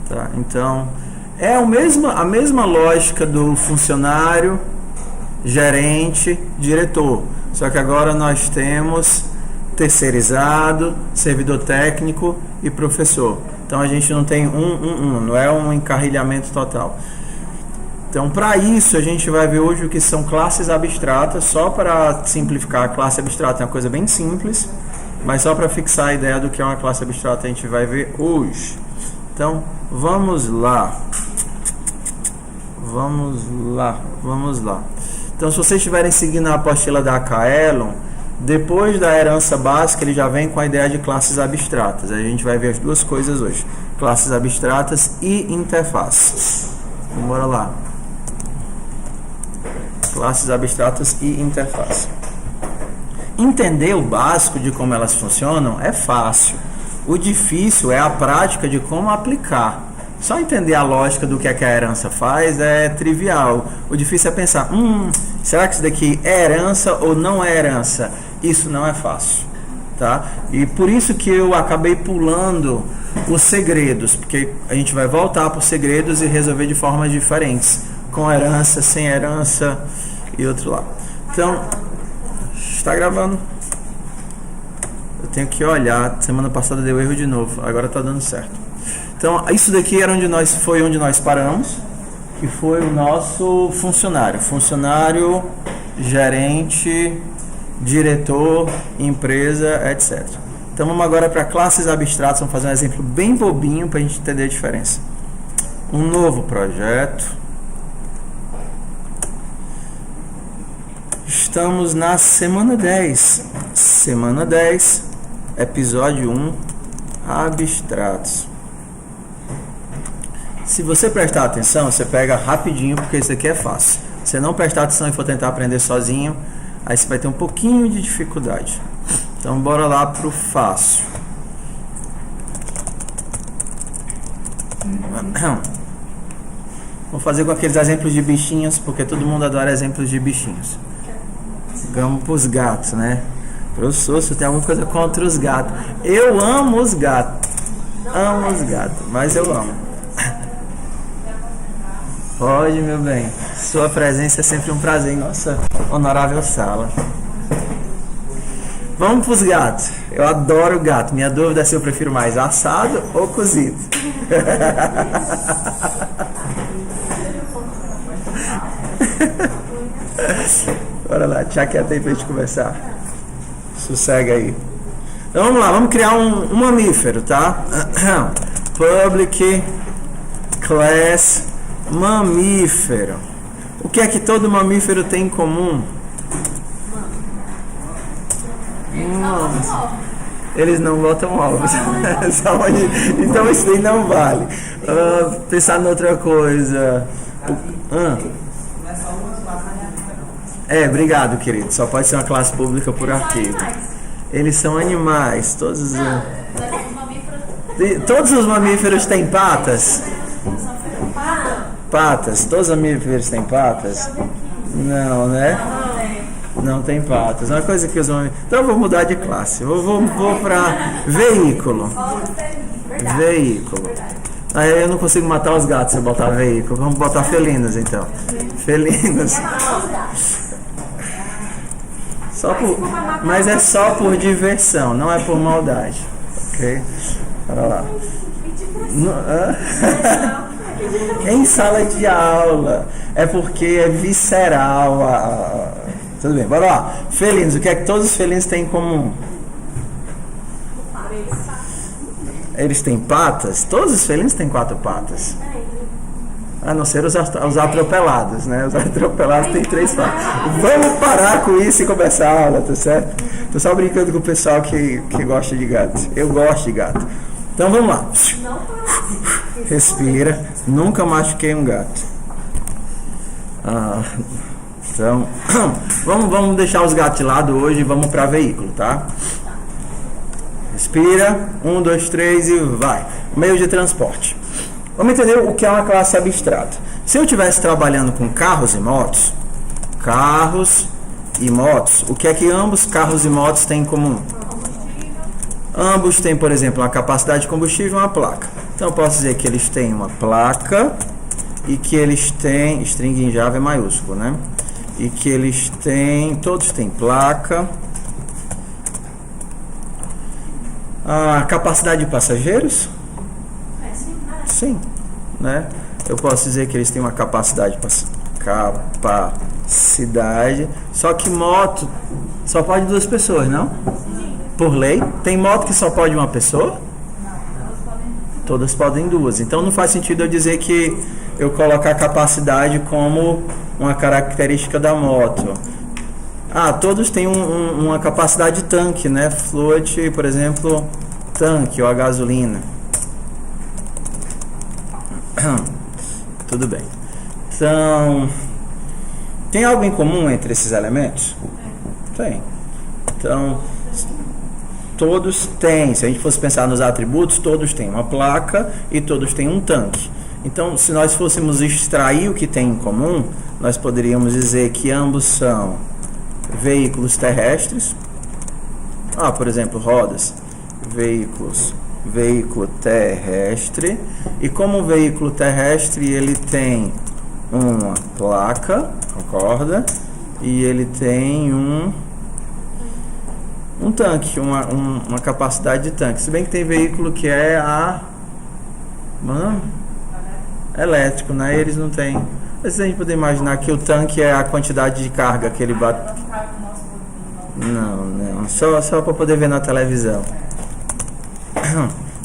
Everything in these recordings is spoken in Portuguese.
Tá? Então, é a mesma lógica do funcionário, gerente, diretor. Só que agora nós temos terceirizado, servidor técnico e professor. Então a gente não tem não é um encarrilhamento total. Então, para isso, a gente vai ver hoje o que são classes abstratas. Só para simplificar, a classe abstrata é uma coisa bem simples, mas só para fixar a ideia do que é uma classe abstrata, a gente vai ver hoje. Então, vamos lá. Então, se vocês estiverem seguindo a apostila da Kaelon, depois da herança básica, ele já vem com a ideia de classes abstratas. A gente vai ver as duas coisas hoje: classes abstratas e interfaces. Então, bora lá. Classes abstratas e interface. Entender o básico de como elas funcionam é fácil. O difícil é a prática de como aplicar. Só entender a lógica do que a herança faz é trivial. O difícil é pensar, será que isso daqui é herança ou não é herança? Isso não é fácil, tá? E por isso que eu acabei pulando os segredos, porque a gente vai voltar para os segredos e resolver de formas diferentes, com herança, sem herança e outro lá. Então, está gravando? Eu tenho que olhar. Semana passada deu erro de novo, agora está dando certo. Então, isso daqui era onde nós paramos, que foi o nosso funcionário, gerente, diretor, empresa, etc. Então, vamos agora para classes abstratas. Vamos fazer um exemplo bem bobinho para a gente entender a diferença. Um novo projeto. Estamos na semana 10. Semana 10, episódio 1, abstratos. Se você prestar atenção, você pega rapidinho, porque isso aqui é fácil. Se você não prestar atenção e for tentar aprender sozinho, aí você vai ter um pouquinho de dificuldade. Então, bora lá pro fácil. Vou fazer com aqueles exemplos de bichinhos, porque todo mundo adora exemplos de bichinhos. Vamos pros gatos, né? Professor, você tem alguma coisa contra os gatos? Eu amo os gatos. Amo os gatos, mas eu amo. Pode, meu bem. Sua presença é sempre um prazer em nossa honorável sala. Vamos pros gatos. Eu adoro gato. Minha dúvida é se eu prefiro mais assado ou cozido. Bora lá, tchau, quieto aí pra gente conversar. Sossega aí. Então vamos lá, vamos criar um mamífero, tá? Public class mamífero. O que é que todo mamífero tem em comum? Eles não botam ovos. Então isso daí não vale. Pensar em outra coisa. Obrigado, querido. Só pode ser uma classe pública por arquivo. Eles são animais. Todos os mamíferos têm patas? Patas. Todos os mamíferos têm patas? Não, né? Não tem patas. Uma coisa que os mamíferos... Então eu vou mudar de classe. Vou para veículo. Veículo. Aí eu não consigo matar os gatos se eu botar veículo. Vamos botar felinos, então. Felinos. Mas é só por diversão, não é por maldade. Ok? Bora lá. Em sala de aula. É porque é visceral. Tudo bem, bora lá. Felinos, o que é que todos os felinos têm em comum? Eles têm patas? Todos os felinos têm 4 patas. A não ser os atropelados, né? Os atropelados têm 3 patas. Vamos parar com isso e começar a aula, tá certo? Tô só brincando com o pessoal que gosta de gato. Eu gosto de gato. Então vamos lá. Respira. Nunca machuquei um gato. Então, vamos deixar os gatos de lado hoje e vamos para veículo, tá? Respira. 1, 2, 3 e vai. Meio de transporte. Vamos entender o que é uma classe abstrata. Se eu estivesse trabalhando com carros e motos, o que é que ambos carros e motos têm em comum? Ambos têm, por exemplo, uma capacidade de combustível e uma placa. Então eu posso dizer que eles têm uma placa e que eles têm, string em Java é maiúsculo, né? E que eles têm, todos têm placa. A capacidade de passageiros? Sim, né? Eu posso dizer que eles têm uma capacidade, só que moto só pode 2 pessoas, não? Por lei. Tem moto que só pode uma pessoa? Todas podem 2. Então não faz sentido eu dizer que eu colocar a capacidade como uma característica da moto. Todos têm uma capacidade de tanque, né? Fluid, por exemplo, tanque ou a gasolina. Tudo bem. Então, tem algo em comum entre esses elementos? Tem. Então, todos têm. Se a gente fosse pensar nos atributos, todos têm uma placa e todos têm um tanque. Então, se nós fôssemos extrair o que tem em comum, nós poderíamos dizer que ambos são veículos terrestres. Por exemplo, rodas. Veículo terrestre. E como veículo terrestre, ele tem uma placa, concorda? E ele tem um tanque, uma capacidade de tanque. Se bem que tem veículo que é elétrico, né? Eles não têm. Mas a gente pode imaginar que o tanque é a quantidade de carga que ele bate. Não. Só para poder ver na televisão.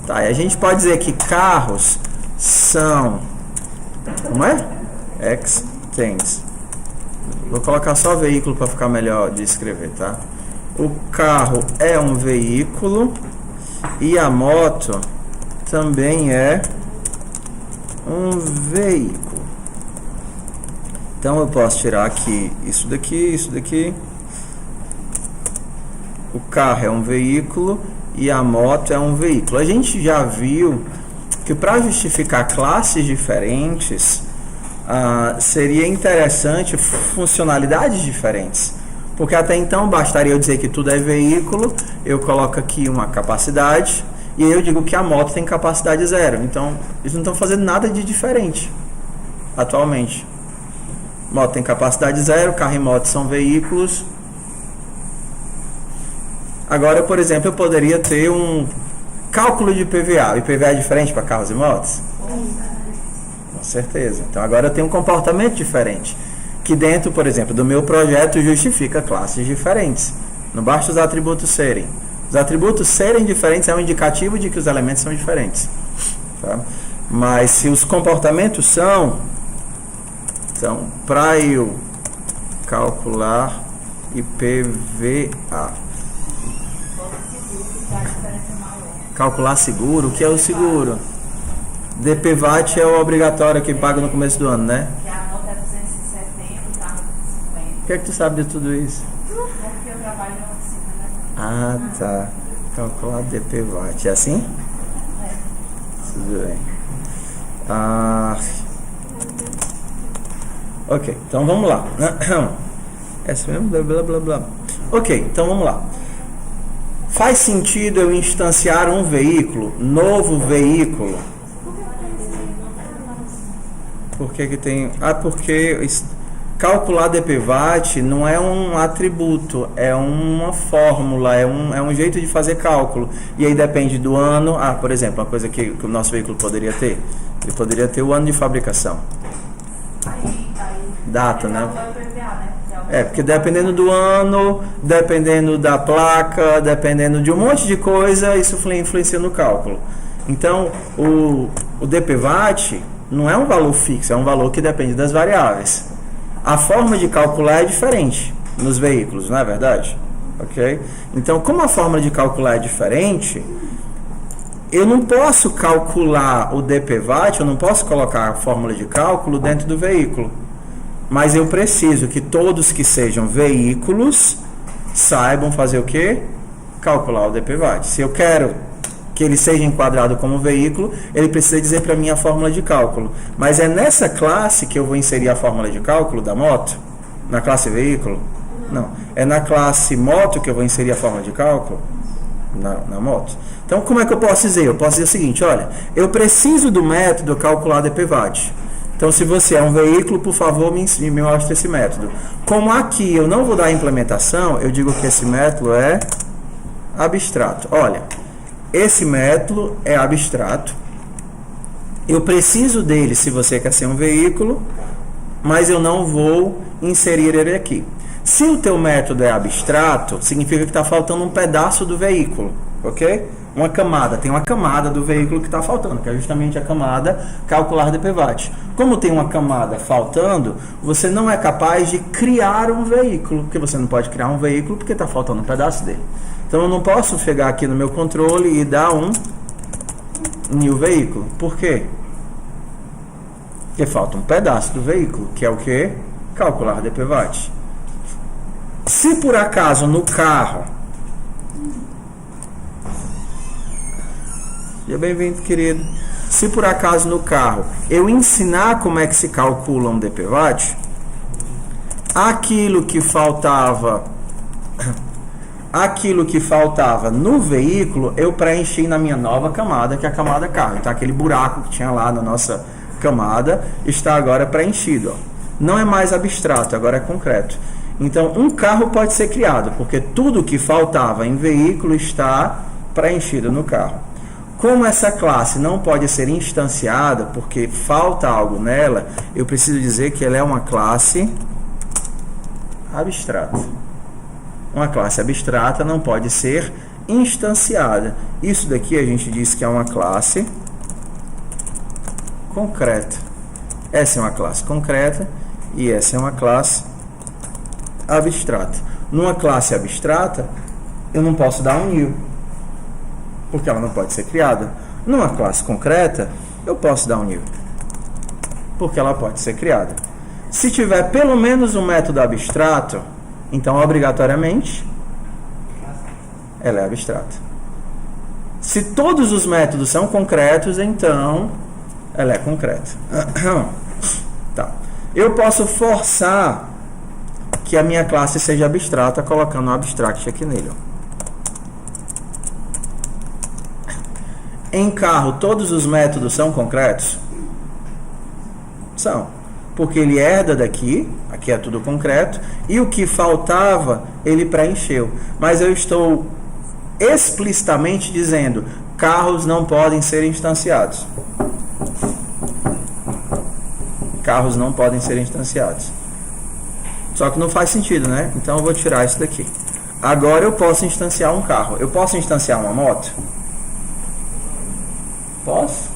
Tá, e a gente pode dizer que carros são... Como é? Extends. Vou colocar só veículo para ficar melhor de escrever, tá? O carro é um veículo e a moto também é um veículo. Então eu posso tirar aqui isso daqui. O carro é um veículo e a moto é um veículo. A gente já viu que para justificar classes diferentes seria interessante funcionalidades diferentes. Porque até então bastaria eu dizer que tudo é veículo, eu coloco aqui uma capacidade e aí eu digo que a moto tem capacidade 0. Então eles não estão fazendo nada de diferente atualmente. Moto tem capacidade 0, carro e moto são veículos. Agora, por exemplo, eu poderia ter um cálculo de IPVA. O IPVA é diferente para carros e motos? Com certeza. Então agora eu tenho um comportamento diferente, que dentro, por exemplo, do meu projeto justifica classes diferentes. Não basta os atributos serem. Os atributos serem diferentes é um indicativo de que os elementos são diferentes. Tá? Mas se os comportamentos são... Então, para eu calcular IPVA... Calcular seguro, o que é o seguro? DPVAT é o obrigatório que paga no começo do ano, né? Que a nota é 270 e o carro 250. O que é que tu sabe de tudo isso? É porque eu trabalho na oficina, né? Tá. Calcular DPVAT. É assim? É. Tudo bem. Ok, então vamos lá. É assim mesmo? Blá, blá, blá. Ok, então vamos lá. Faz sentido eu instanciar um veículo, novo veículo? Por que tem... porque calcular DPVAT não é um atributo, é uma fórmula, é um jeito de fazer cálculo. E aí depende do ano. Por exemplo, uma coisa que o nosso veículo poderia ter. Ele poderia ter o ano de fabricação. Data, né? Porque dependendo do ano, dependendo da placa, dependendo de um monte de coisa, isso influencia no cálculo. Então, o DPVAT não é um valor fixo, é um valor que depende das variáveis. A forma de calcular é diferente nos veículos, não é verdade? Ok? Então, como a forma de calcular é diferente, eu não posso calcular o DPVAT, eu não posso colocar a fórmula de cálculo dentro do veículo. Mas eu preciso que todos que sejam veículos saibam fazer o quê? Calcular o DPVAT. Se eu quero que ele seja enquadrado como veículo, ele precisa dizer para mim a fórmula de cálculo. Mas é nessa classe que eu vou inserir a fórmula de cálculo da moto? Na classe veículo? Não. É na classe moto que eu vou inserir a fórmula de cálculo? na moto. Então, como é que eu posso dizer? Eu posso dizer o seguinte, olha, eu preciso do método calcular DPVAT. Então, se você é um veículo, por favor, me mostre esse método. Como aqui eu não vou dar a implementação, eu digo que esse método é abstrato. Olha, esse método é abstrato. Eu preciso dele se você quer ser um veículo, mas eu não vou inserir ele aqui. Se o teu método é abstrato, significa que está faltando um pedaço do veículo, ok? Uma camada, tem uma camada do veículo que está faltando, que é justamente a camada calcular DPVAT. Como tem uma camada faltando, você não é capaz de criar um veículo, porque você não pode criar um veículo porque está faltando um pedaço dele. Então eu não posso chegar aqui no meu controle e dar um new veículo. Por quê? Porque falta um pedaço do veículo, que é o que? Calcular DPVAT. Se por acaso no carro... Seja bem-vindo, querido. Se por acaso no carro eu ensinar como é que se calcula um DPVAT, aquilo que faltava no veículo, eu preenchi na minha nova camada, que é a camada carro. Então aquele buraco que tinha lá na nossa camada está agora preenchido. Ó. Não é mais abstrato, agora é concreto. Então um carro pode ser criado, porque tudo que faltava em veículo está preenchido no carro. Como essa classe não pode ser instanciada, porque falta algo nela, eu preciso dizer que ela é uma classe abstrata. Uma classe abstrata não pode ser instanciada. Isso daqui a gente diz que é uma classe concreta. Essa é uma classe concreta e essa é uma classe abstrata. Numa classe abstrata, eu não posso dar um new, porque ela não pode ser criada. Numa classe concreta, eu posso dar um new, porque ela pode ser criada. Se tiver pelo menos um método abstrato, então obrigatoriamente ela é abstrata. Se todos os métodos são concretos, então ela é concreta. Tá. Eu posso forçar que a minha classe seja abstrata colocando um abstract aqui nele. Em carro, todos os métodos são concretos? São. Porque ele herda daqui, aqui é tudo concreto, e o que faltava, ele preencheu. Mas eu estou explicitamente dizendo, carros não podem ser instanciados. Carros não podem ser instanciados. Só que não faz sentido, né? Então eu vou tirar isso daqui. Agora eu posso instanciar um carro. Eu posso instanciar uma moto? Posso?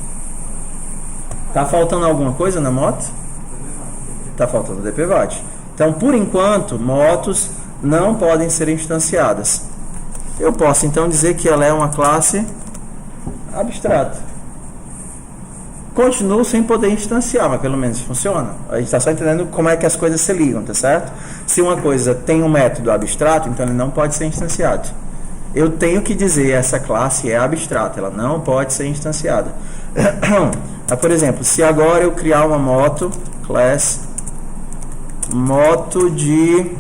Tá faltando alguma coisa na moto? Tá faltando DPVAT. Então, por enquanto, motos não podem ser instanciadas. Eu posso então dizer que ela é uma classe abstrata. Continuo sem poder instanciar, mas pelo menos funciona. A gente está só entendendo como é que as coisas se ligam, tá certo? Se uma coisa tem um método abstrato, então ele não pode ser instanciado. Eu tenho que dizer essa classe é abstrata, ela não pode ser instanciada. Por exemplo, se agora eu criar uma moto, class moto de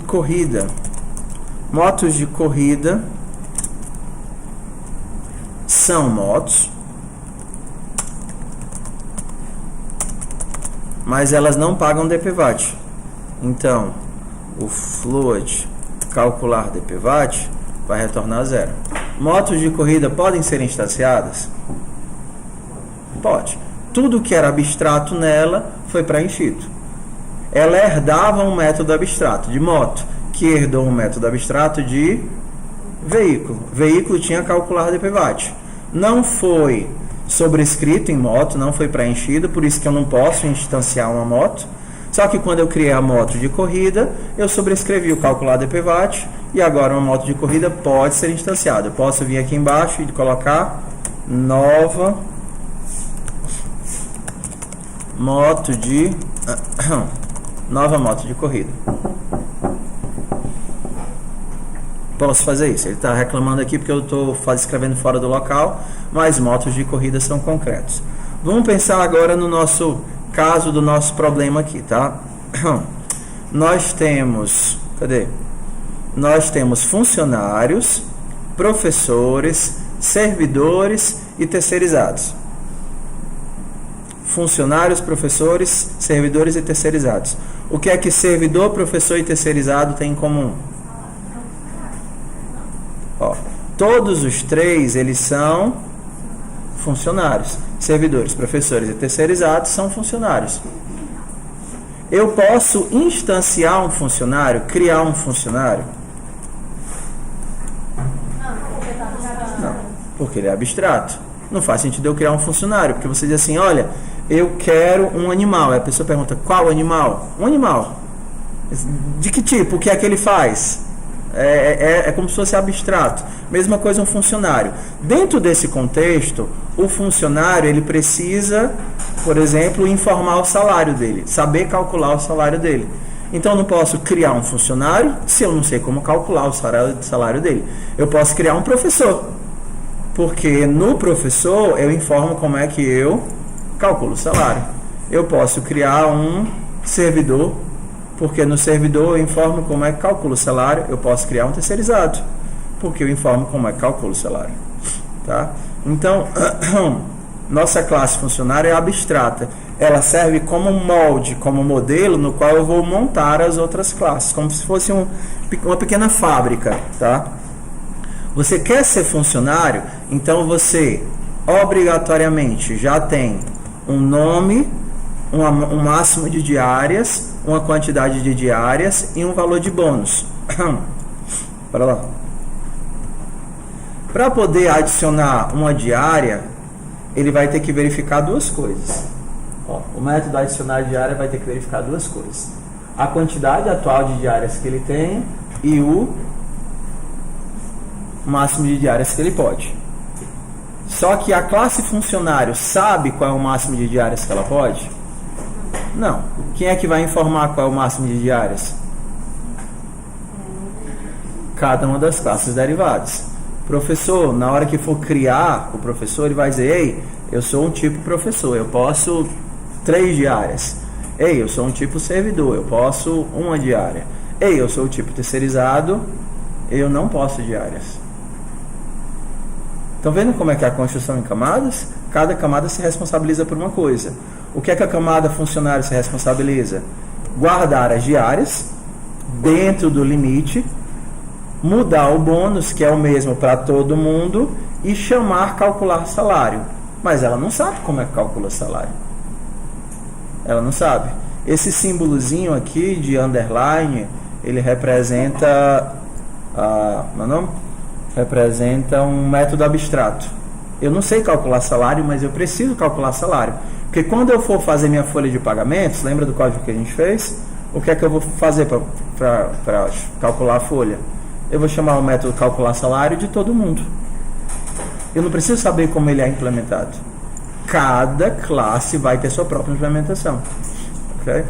corrida. Motos de corrida são motos, mas elas não pagam DPVAT. Então, o float calcular DPVAT vai retornar 0. Motos de corrida podem ser instanciadas? Pode. Tudo que era abstrato nela foi preenchido. Ela herdava um método abstrato de moto, que herdou um método abstrato de veículo. Veículo tinha calcular DPVAT. Não foi sobrescrito em moto, não foi preenchido, por isso que eu não posso instanciar uma moto. Só que quando eu criei a moto de corrida, eu sobrescrevi o calcular DPVAT e agora uma moto de corrida pode ser instanciada. Eu posso vir aqui embaixo e colocar nova moto de corrida. Posso fazer isso. Ele está reclamando aqui porque eu estou escrevendo fora do local, mas motos de corrida são concretos. Vamos pensar agora no nosso caso do nosso problema aqui, tá? nós temos, Nós temos funcionários, professores, servidores e terceirizados. Funcionários, professores, servidores e terceirizados. O que é que servidor, professor e terceirizado têm em comum? Ó, todos os três, eles são funcionários. Servidores, professores e terceirizados são funcionários. Eu posso instanciar um funcionário, criar um funcionário? Não, porque ele é abstrato. Não faz sentido eu criar um funcionário, porque você diz assim, olha, eu quero um animal. Aí a pessoa pergunta, qual animal? Um animal. De que tipo? O que é que ele faz? É como se fosse abstrato. Mesma coisa um funcionário. Dentro desse contexto, o funcionário ele precisa, por exemplo, informar o salário dele, saber calcular o salário dele. Então eu não posso criar um funcionário se eu não sei como calcular o salário dele. Eu posso criar um professor, porque no professor eu informo como é que eu calculo o salário. Eu posso criar um servidor, porque no servidor eu informo como é que calculo o salário. Eu posso criar um terceirizado, porque eu informo como é que calculo o salário. Tá? Então, nossa classe funcionário é abstrata. Ela serve como molde, como modelo no qual eu vou montar as outras classes, como se fosse uma pequena fábrica. Tá? Você quer ser funcionário, então você obrigatoriamente já tem um nome, um máximo de diárias, uma quantidade de diárias e um valor de bônus. Para lá. Para poder adicionar uma diária, ele vai ter que verificar duas coisas. Ó, o método adicionar diária vai ter que verificar duas coisas: a quantidade atual de diárias que ele tem e o máximo de diárias que ele pode. Só que a classe funcionário sabe qual é o máximo de diárias que ela pode? Não. Quem é que vai informar qual é o máximo de diárias? Cada uma das classes derivadas. Professor, na hora que for criar o professor, ele vai dizer, ei, eu sou um tipo professor, eu posso 3 diárias. Ei, eu sou um tipo servidor, eu posso 1 diária. Ei, eu sou o tipo terceirizado, eu não posso diárias. Estão vendo como é que é a construção em camadas? Cada camada se responsabiliza por uma coisa. O que é que a camada funcionário se responsabiliza? Guardar as diárias dentro do limite, mudar o bônus, que é o mesmo para todo mundo, e calcular salário. Mas ela não sabe como é que calcula salário. Ela não sabe. Esse símbolozinho aqui de underline, ele representa representa um método abstrato. Eu não sei calcular salário, mas eu preciso calcular salário. Porque quando eu for fazer minha folha de pagamentos, lembra do código que a gente fez? O que é que eu vou fazer para calcular a folha? Eu vou chamar o método calcular salário de todo mundo. Eu não preciso saber como ele é implementado. Cada classe vai ter sua própria implementação. Ok?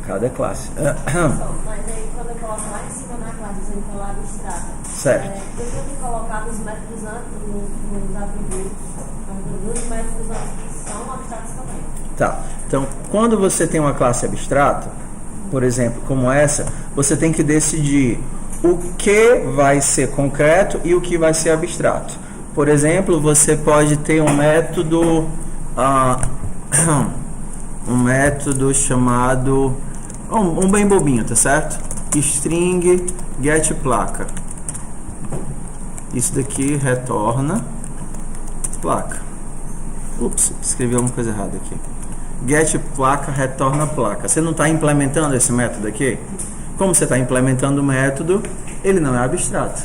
Cada classe. Mas aí quando eu coloco lá em cima na classe, dizendo que é lá abstrata, certo. eu tenho que colocar os métodos nos atributos, nos métodos que são abstratos também. Tá. Então, quando você tem uma classe abstrata, por exemplo, como essa, você tem que decidir o que vai ser concreto e o que vai ser abstrato. Por exemplo, você pode ter um método chamado um bem bobinho, tá certo? String get placa. Isso daqui retorna placa. Ups, escrevi alguma coisa errada aqui. Get placa retorna placa. Você não está implementando esse método aqui? Como você está implementando o método, ele não é abstrato.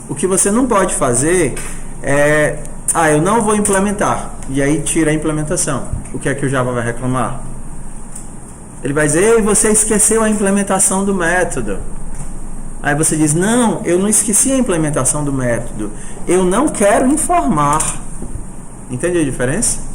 O que você não pode fazer é, eu não vou implementar, e aí tira a implementação. O que é que o Java vai reclamar? Ele vai dizer, ei, você esqueceu a implementação do método. Aí você diz, não, eu não esqueci a implementação do método, eu não quero informar. Entende a diferença?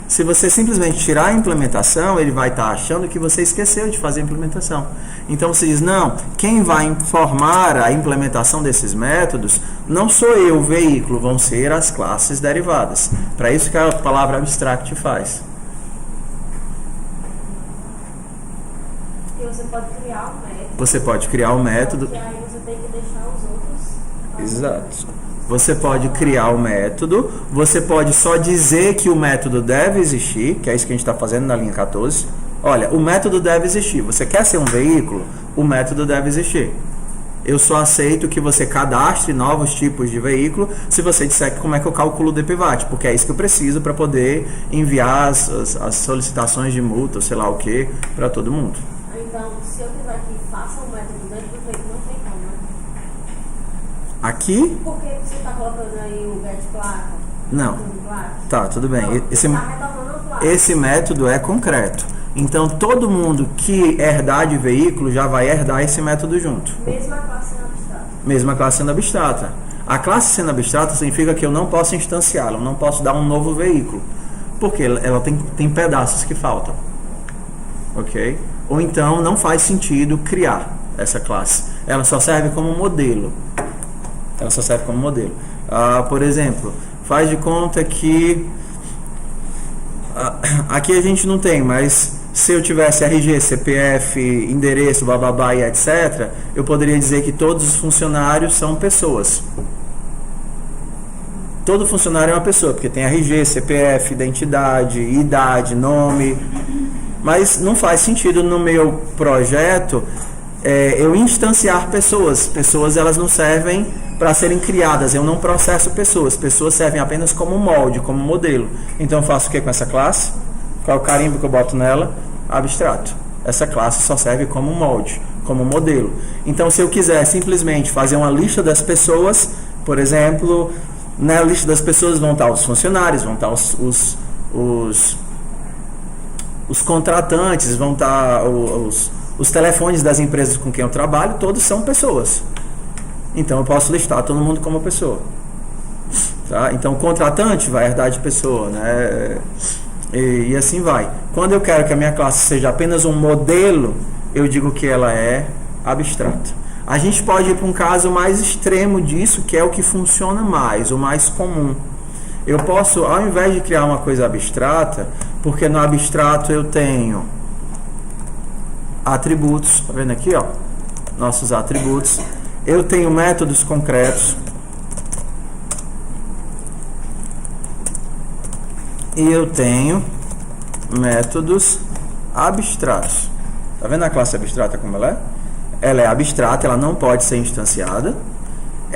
Se você simplesmente tirar a implementação, ele vai estar achando que você esqueceu de fazer a implementação. Então você diz, não, quem vai informar a implementação desses métodos não sou eu, o veículo, vão ser as classes derivadas. Para isso que a palavra abstract faz. pode criar um método. Você pode criar o método. E aí você tem que deixar os outros. Exato. Você pode criar o método, você pode só dizer que o método deve existir, que é isso que a gente está fazendo na linha 14. Olha, o método deve existir. Você quer ser um veículo? O método deve existir. Eu só aceito que você cadastre novos tipos de veículo se você disser que como é que eu calculo o DPVAT, porque é isso que eu preciso para poder enviar as solicitações de multa, ou sei lá o que, para todo mundo. Então, se eu quiser que faça um método dentro do veículo, não tem como, né? Aqui? Por que você está colocando aí o get placa? Não. Tá, tudo bem. Não, você está retornando a placa. Esse método é concreto. Então, todo mundo que herdar de veículo já vai herdar esse método junto. Mesma classe sendo abstrata. Mesma classe sendo abstrata. A classe sendo abstrata significa que eu não posso instanciá-la, eu não posso dar um novo veículo. Porque ela tem pedaços que faltam. Ok? Ou então, não faz sentido criar essa classe. Ela só serve como modelo. Por exemplo, faz de conta que... aqui a gente não tem, mas se eu tivesse RG, CPF, endereço, bababá e etc., eu poderia dizer que todos os funcionários são pessoas. Todo funcionário é uma pessoa, porque tem RG, CPF, identidade, idade, nome. Mas não faz sentido no meu projeto eu instanciar pessoas. Pessoas, elas não servem para serem criadas. Eu não processo pessoas. Pessoas servem apenas como molde, como modelo. Então eu faço o que com essa classe? Qual é o carimbo que eu boto nela? Abstrato. Essa classe só serve como molde, como modelo. Então, se eu quiser simplesmente fazer uma lista das pessoas, por exemplo, na lista das pessoas vão estar os funcionários, vão estar os contratantes, vão estar os telefones das empresas com quem eu trabalho, todos são pessoas. Então, eu posso listar todo mundo como pessoa. Tá? Então, o contratante vai herdar de pessoa, né? E assim vai. Quando eu quero que a minha classe seja apenas um modelo, eu digo que ela é abstrata. A gente pode ir para um caso mais extremo disso, que é o que funciona mais, o mais comum. Eu posso, ao invés de criar uma coisa abstrata, porque no abstrato eu tenho atributos, tá vendo aqui, ó? Nossos atributos. Eu tenho métodos concretos. E eu tenho métodos abstratos. Tá vendo a classe abstrata como ela é? Ela é abstrata, ela não pode ser instanciada,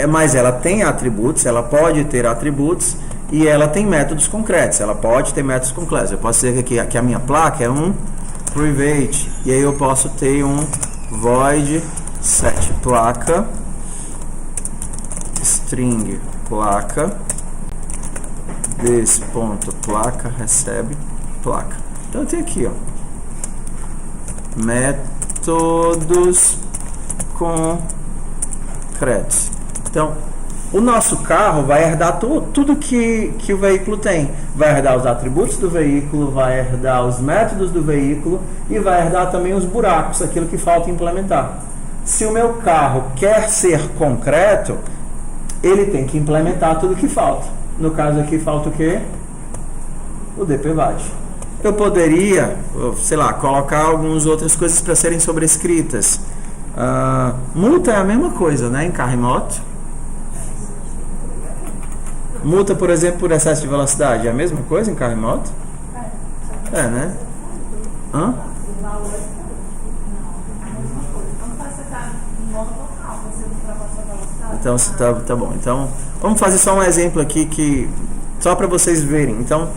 mas ela tem atributos, ela pode ter atributos e ela tem métodos concretos. Ela pode ter métodos concretos. Eu posso dizer que a minha placa é um private, e aí eu posso ter um void set placa string placa desse ponto placa recebe placa. Então eu tenho aqui, ó, métodos concretos. Então o nosso carro vai herdar tudo que o veículo tem. Vai herdar os atributos do veículo, vai herdar os métodos do veículo e vai herdar também os buracos, aquilo que falta implementar. Se o meu carro quer ser concreto, ele tem que implementar tudo que falta. No caso aqui falta o quê? O DPVAT. Eu poderia, sei lá, colocar algumas outras coisas para serem sobrescritas. Multa é a mesma coisa, né, em carro e moto. Multa, por exemplo, por excesso de velocidade, é a mesma coisa em carro e moto? É, né? Hã? Então, tá bom. Então, vamos fazer só um exemplo aqui só para vocês verem. Então,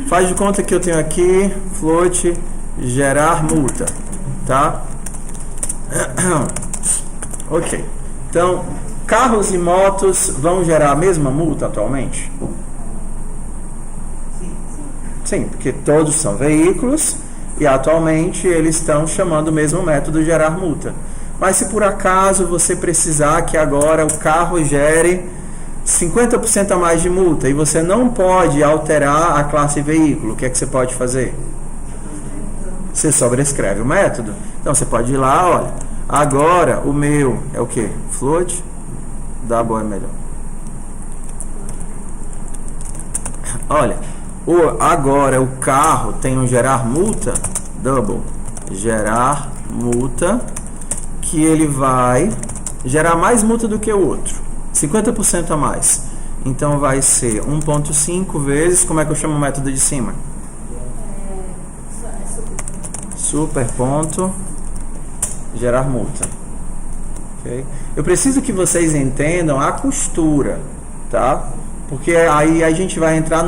faz de conta que eu tenho aqui float gerar multa, tá? Ok. Então, carros e motos vão gerar a mesma multa atualmente? Sim, porque todos são veículos e atualmente eles estão chamando o mesmo método gerar multa. Mas se por acaso você precisar que agora o carro gere 50% a mais de multa e você não pode alterar a classe veículo, o que é que você pode fazer? Você sobrescreve o método. Então você pode ir lá, olha, agora o meu é o que? Float, double é melhor. Olha, agora o carro tem um gerar multa, double, gerar multa, que ele vai gerar mais multa do que o outro, 50% a mais. Então vai ser 1.5 vezes, como é que eu chamo o método de cima? Super ponto, gerar multa. Okay? Eu preciso que vocês entendam a costura, tá? Porque aí a gente vai entrar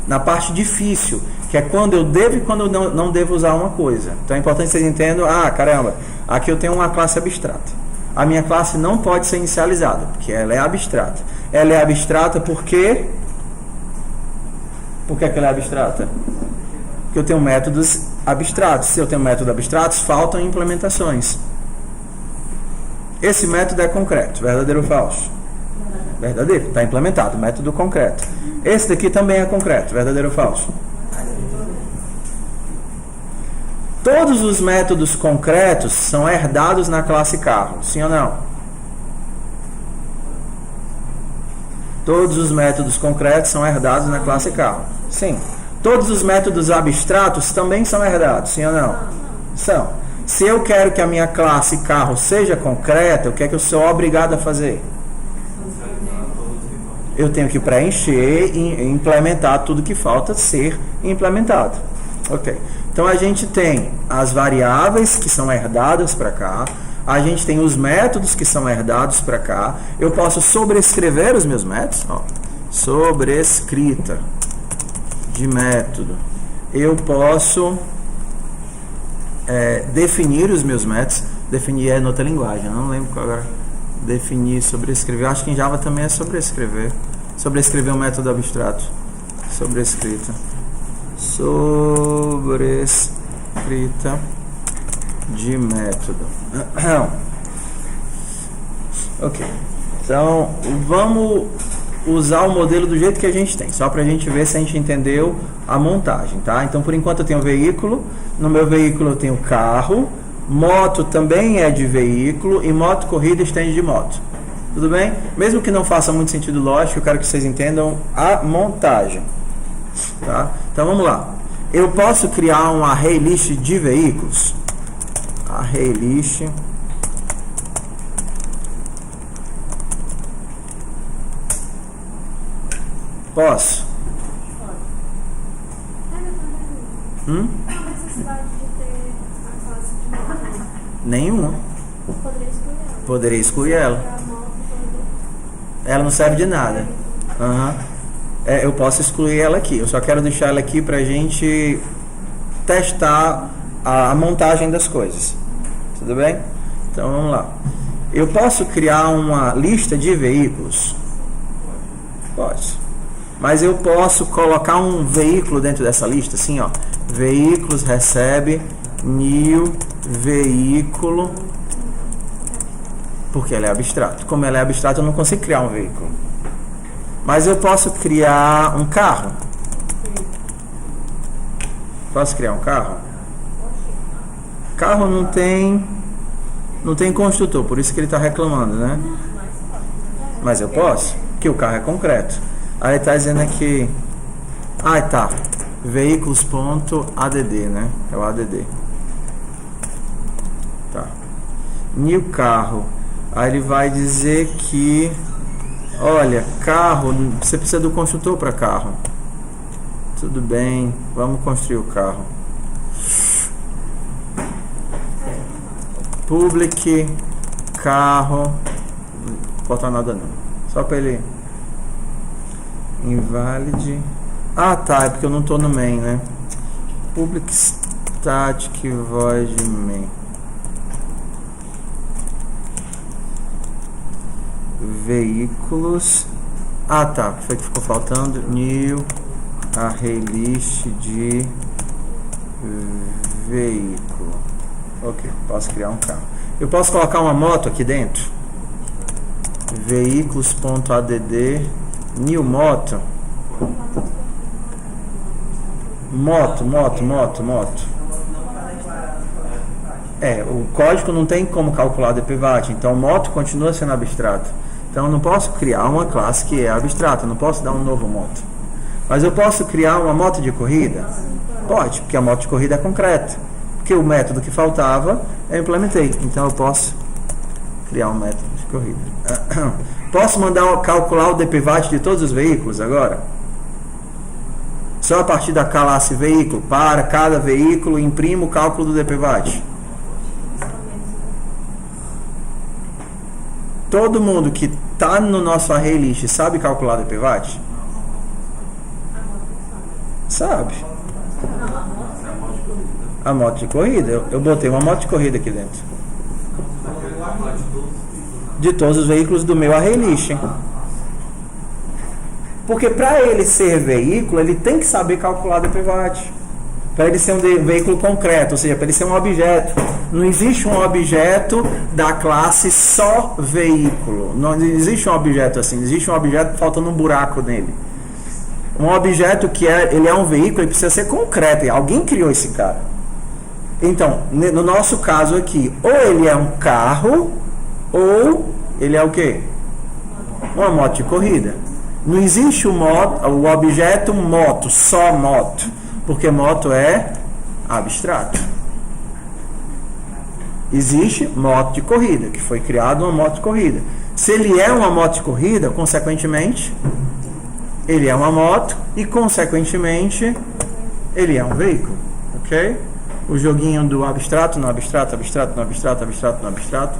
na parte difícil, que é quando eu devo e quando eu não devo usar uma coisa. Então é importante que vocês entendam, caramba, aqui eu tenho uma classe abstrata. A minha classe não pode ser inicializada, porque ela é abstrata. Ela é abstrata por quê? Por que ela é abstrata? Porque eu tenho métodos abstratos. Se eu tenho métodos abstratos, faltam implementações. Esse método é concreto, verdadeiro ou falso? Verdadeiro, está implementado, método concreto. Esse daqui também é concreto, verdadeiro ou falso? Todos os métodos concretos são herdados na classe carro, sim ou não? Todos os métodos concretos são herdados na classe carro, sim. Todos os métodos abstratos também são herdados, sim ou não? São. Se eu quero que a minha classe carro seja concreta, o que é que eu sou obrigado a fazer? Eu tenho que preencher e implementar tudo que falta ser implementado. Ok. Então a gente tem as variáveis que são herdadas para cá, a gente tem os métodos que são herdados para cá. Eu posso sobrescrever os meus métodos, sobrescrita de método. Eu posso definir os meus métodos. Definir é em outra linguagem, eu não lembro qual agora. Definir, sobrescrever. Acho que em Java também é sobrescrever. Sobrescrever um método abstrato. Sobrescrita. Sobrescrita de método. Ok. Então, vamos usar o modelo do jeito que a gente tem, só para a gente ver se a gente entendeu a montagem, tá? Então, por enquanto eu tenho veículo, no meu veículo eu tenho carro, moto também é de veículo e moto corrida estende de moto. Tudo bem? Mesmo que não faça muito sentido lógico, eu quero que vocês entendam a montagem. Tá? Então vamos lá. Eu posso criar um array list de veículos. Array list. Posso? Não há necessidade de ter a classe de moto. Nenhuma. Poderia excluir ela. Ela não serve de nada. Eu posso excluir ela aqui. Eu só quero deixar ela aqui para a gente testar a montagem das coisas. Tudo bem? Então vamos lá. Eu posso criar uma lista de veículos? Posso. Mas eu posso colocar um veículo dentro dessa lista, assim, ó. Veículos recebe new veículo. Porque ela é abstrato. Como ela é abstrata, eu não consigo criar um veículo. Mas eu posso criar um carro. Posso criar um carro? Carro não tem construtor, por isso que ele está reclamando, né? Mas eu posso, porque o carro é concreto. Aí está dizendo aqui, tá, veículos.add, né? É o add. Tá. New carro. Aí ele vai dizer que, olha, carro, você precisa do construtor para carro. Tudo bem, vamos construir o carro. Public carro, não vou botar nada não, só para ele. Invalid. Tá, é porque eu não estou no main, né? Public static void main. Veículos. Tá, foi que ficou faltando. New array list de veículo. Ok, posso criar um carro. Eu posso colocar uma moto aqui dentro. Veículos.add new moto. Moto. O código não tem como calcular dpvat, então moto continua sendo abstrato. Então eu não posso criar uma classe que é abstrata, eu não posso dar um novo moto. Mas eu posso criar uma moto de corrida? Pode, porque a moto de corrida é concreta. Por porque o método que faltava eu implementei. Então eu posso criar um método de corrida. Posso calcular o DPVAT de todos os veículos agora? Só a partir da classe veículo, para cada veículo, imprimo o cálculo do DPVAT. Todo mundo que está no nosso array list sabe calcular o DPVAT? Sabe. A moto de corrida. Eu botei uma moto de corrida aqui dentro. De todos os veículos do meu array list. Porque para ele ser veículo, ele tem que saber calcular o DPVAT. Para ele ser um veículo concreto, ou seja, para ele ser um objeto. Não existe um objeto da classe só veículo. Não existe um objeto assim. Existe um objeto faltando um buraco nele. Um objeto que ele é um veículo, ele precisa ser concreto. E alguém criou esse cara. Então, no nosso caso aqui, ou ele é um carro, ou ele é o quê? Uma moto de corrida. Não existe o objeto moto, só moto. Porque moto é abstrato. Existe moto de corrida, que foi criado uma moto de corrida. Se ele é uma moto de corrida, consequentemente, ele é uma moto e, consequentemente, ele é um veículo. Ok? O joguinho do abstrato, no abstrato, abstrato, no abstrato, abstrato, no abstrato.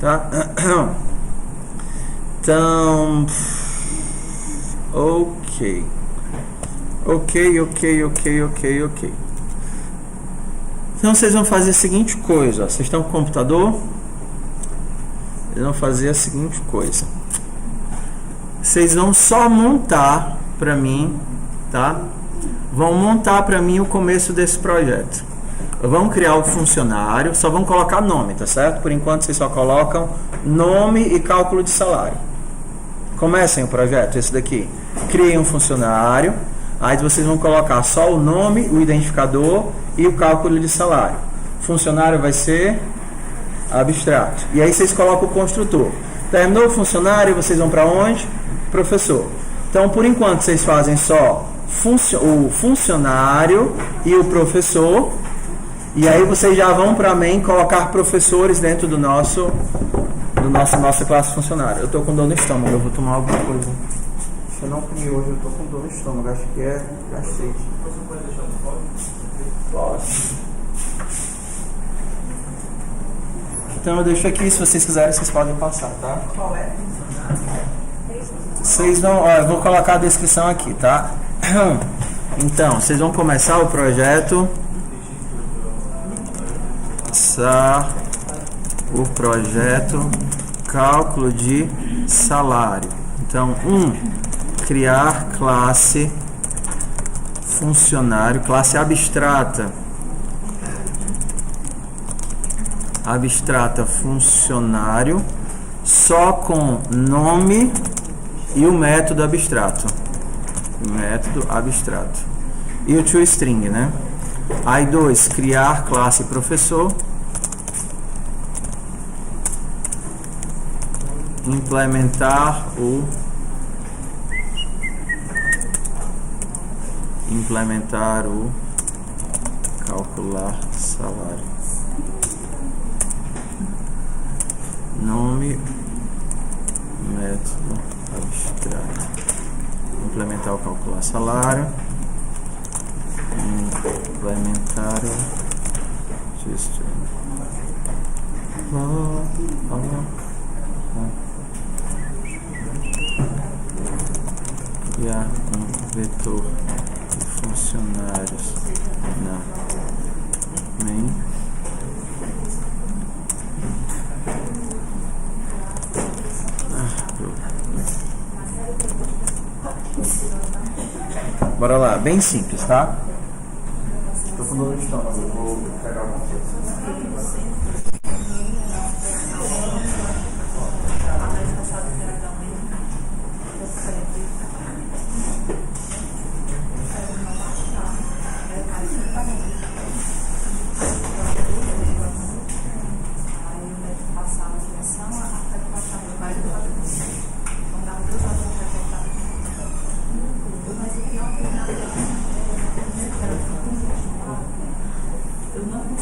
Tá? Então, ok. Então vocês vão fazer a seguinte coisa, ó. Vocês estão com o computador? Vocês vão fazer a seguinte coisa. Vocês vão só montar para mim, tá? Vão montar para mim o começo desse projeto. Vão criar o funcionário, só vão colocar nome, tá certo? Por enquanto vocês só colocam nome e cálculo de salário. Comecem o projeto, esse daqui. Criem um funcionário. Aí vocês vão colocar só o nome, o identificador e o cálculo de salário. O funcionário vai ser abstrato. E aí vocês colocam o construtor. Terminou o funcionário, vocês vão para onde? Professor. Então, por enquanto, vocês fazem só o funcionário e o professor. E aí vocês já vão para main colocar professores dentro do nossa classe funcionário. Eu estou com dor no estômago, eu vou tomar alguma coisa. Eu não comi hoje, eu estou com dor no estômago, acho que é gastrite. Você pode deixar no fora? Posso. Então eu deixo aqui, se vocês quiserem, vocês podem passar, tá? Qual é? Vocês vão, eu vou colocar a descrição aqui, tá? Então, vocês vão começar o projeto. Cálculo de salário. Então, criar classe funcionário, classe abstrata funcionário, só com nome e o método abstrato. E o toString, né? Aí 2, criar classe professor, implementar o calcular salário, nome, método abstrato, implementar o calcular salário, implementar o toString, criar um vetor de funcionários na main, bora lá, bem simples, tá? Tô com dor no estômago, eu vou pegar alguma coisa. Eu não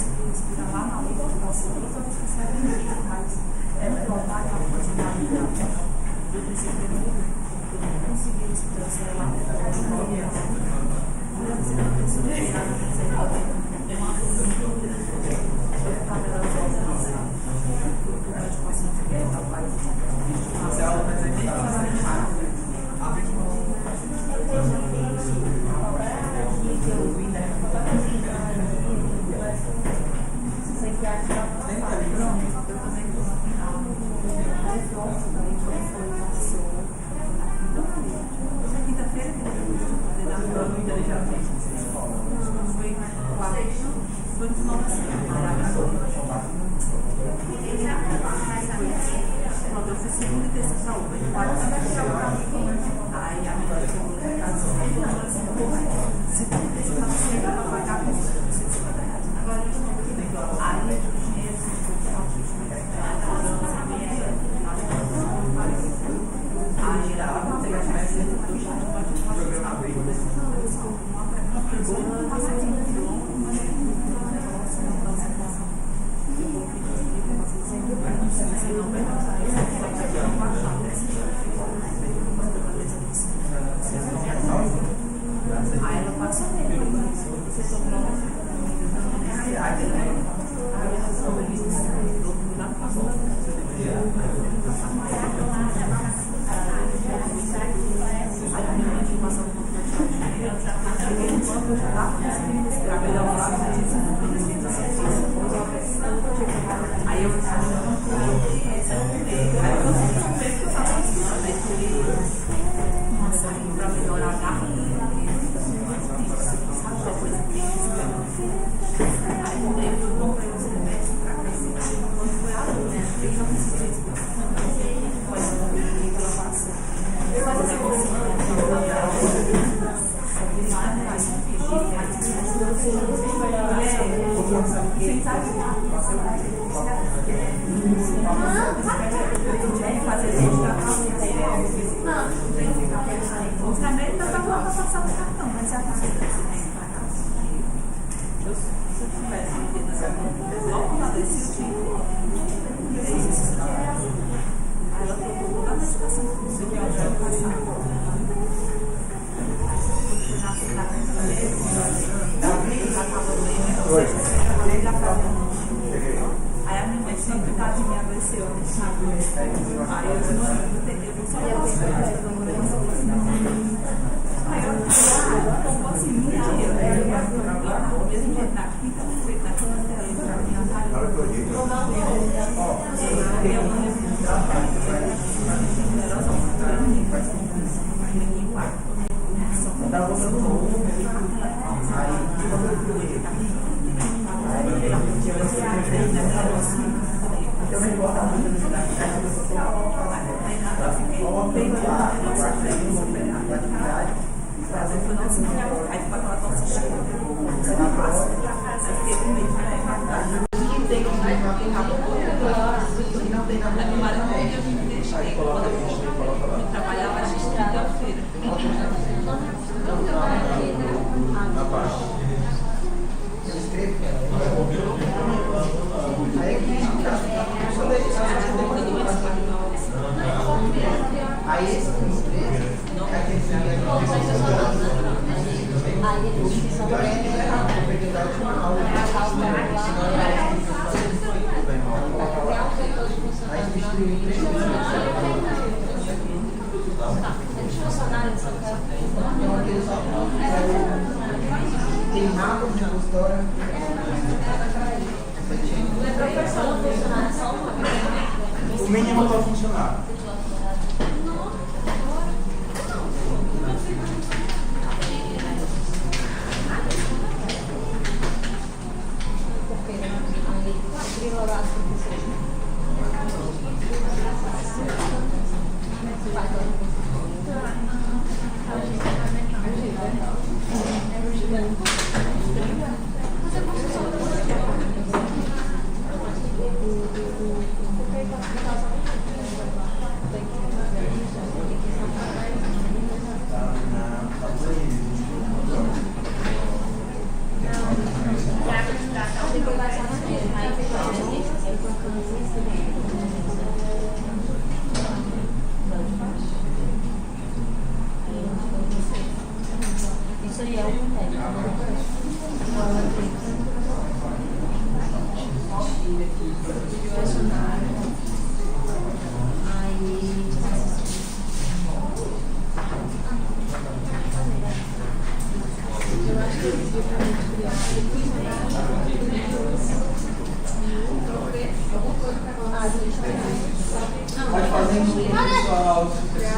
O mínimo para funcionar.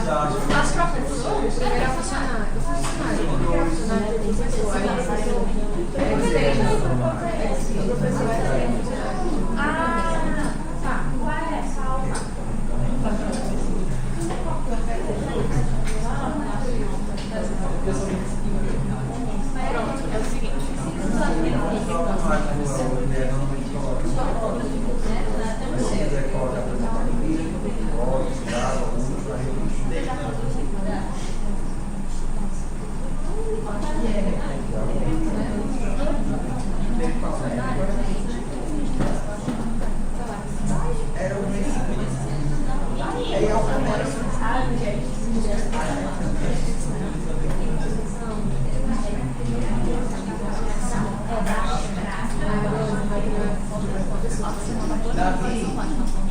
As professoras, Primeiro é funcionário. é o seguinte.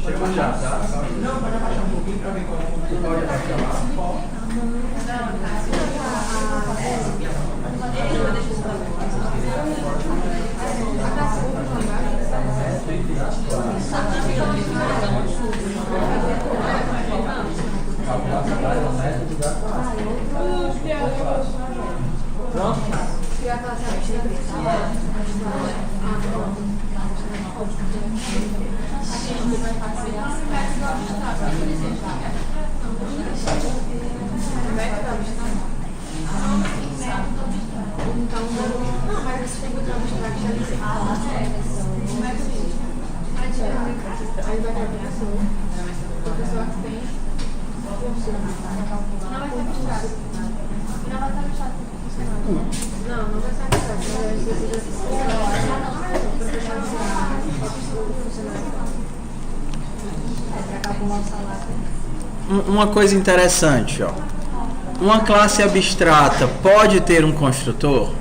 Chegou já, tá? Não, pode abaixar um pouquinho para ver como o computador pode abaixar lá. Aí vai ter a pessoa que tem. Não vai ser abstrato. Não vai ser abstrato. Não vai ser abstrato. Uma coisa interessante, ó. Uma classe abstrata pode ter um construtor?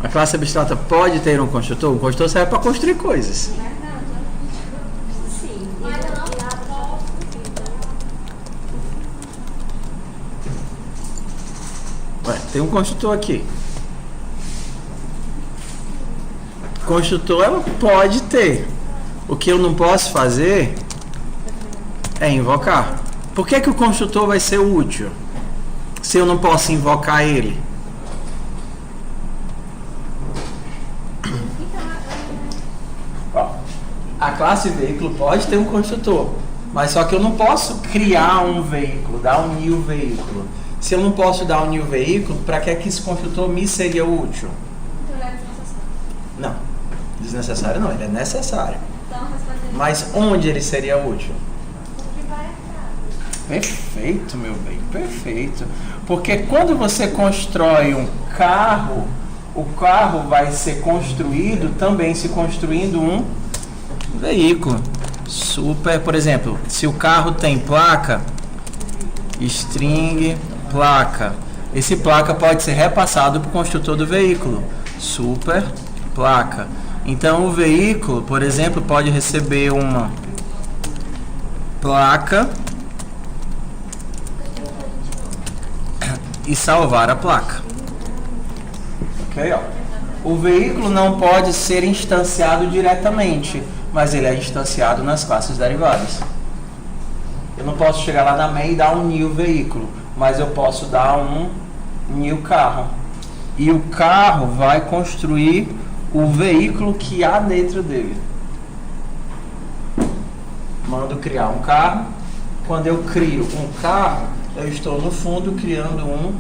A classe abstrata pode ter um construtor? O construtor serve para construir coisas. Ué, tem um construtor aqui. Construtor ela pode ter. O que eu não posso fazer é invocar. Por que o construtor vai ser útil se eu não posso invocar ele? A classe veículo pode ter um construtor, mas só que eu não posso criar um veículo, dar um new veículo. Se eu não posso dar um new veículo, para que esse construtor me seria útil? Então ele é desnecessário. Não, desnecessário não, ele é necessário. Mas onde ele seria útil? Perfeito, meu bem, perfeito. Porque quando você constrói um carro, o carro vai ser construído também se construindo um veículo. Super, por exemplo, se o carro tem placa, string, placa. Esse placa pode ser repassado para o construtor do veículo. Super, placa. Então o veículo, por exemplo, pode receber uma placa e salvar a placa. Ok, ó. O veículo não pode ser instanciado diretamente, mas ele é instanciado nas classes derivadas. Eu não posso chegar lá na main e dar um new veículo, mas eu posso dar um new carro. E o carro vai construir o veículo que há dentro dele. Mando criar um carro. Quando eu crio um carro, eu estou no fundo criando um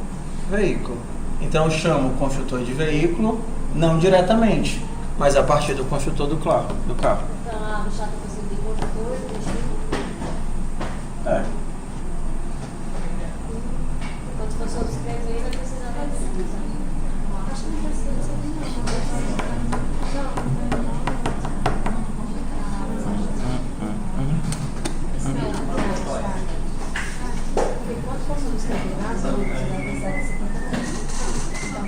veículo. Então eu chamo o construtor de veículo, não diretamente, mas a partir do construtor do carro. Então a abstrata precisa de construtor e construtor. É. Quando for subscrever, vai precisar da definição. Acho que não precisa disso. Quando for subscrever as outras, vai precisar de 50%. Então,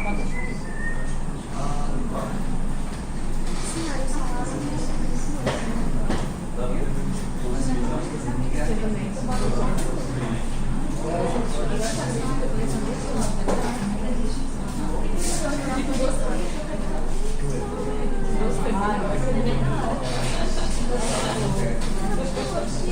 pode fazer.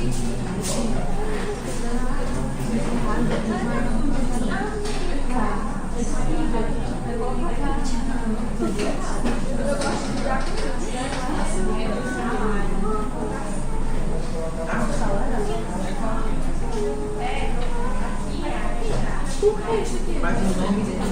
Mas o nome dele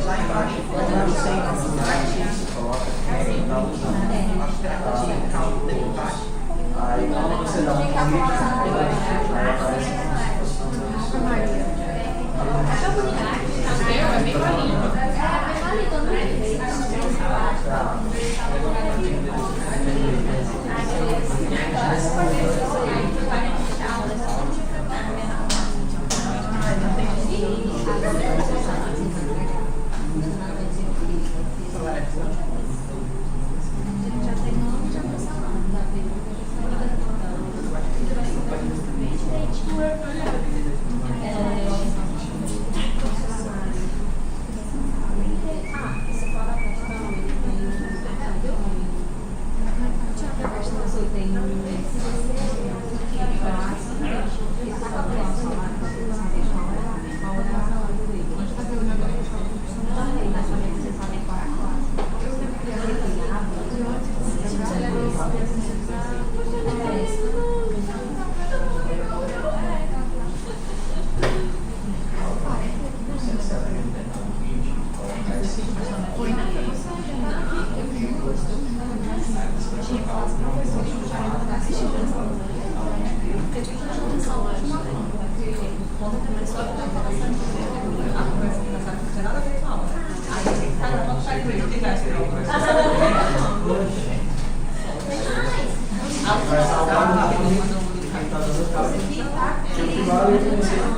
lá embaixo, quando você coloca aí quando você dá um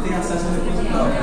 tem acesso ao repositório.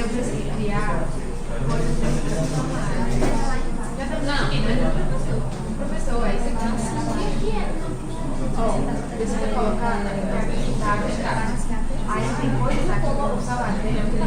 Eu preciso criar precisa colocar aí tem coisas aqui como o salário dele, é muito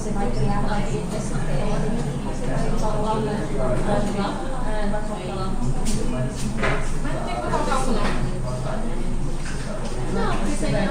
você vai criar uma rede desse tema e você vai colocar o mas não tem que colocar o nome. Não, porque isso aí é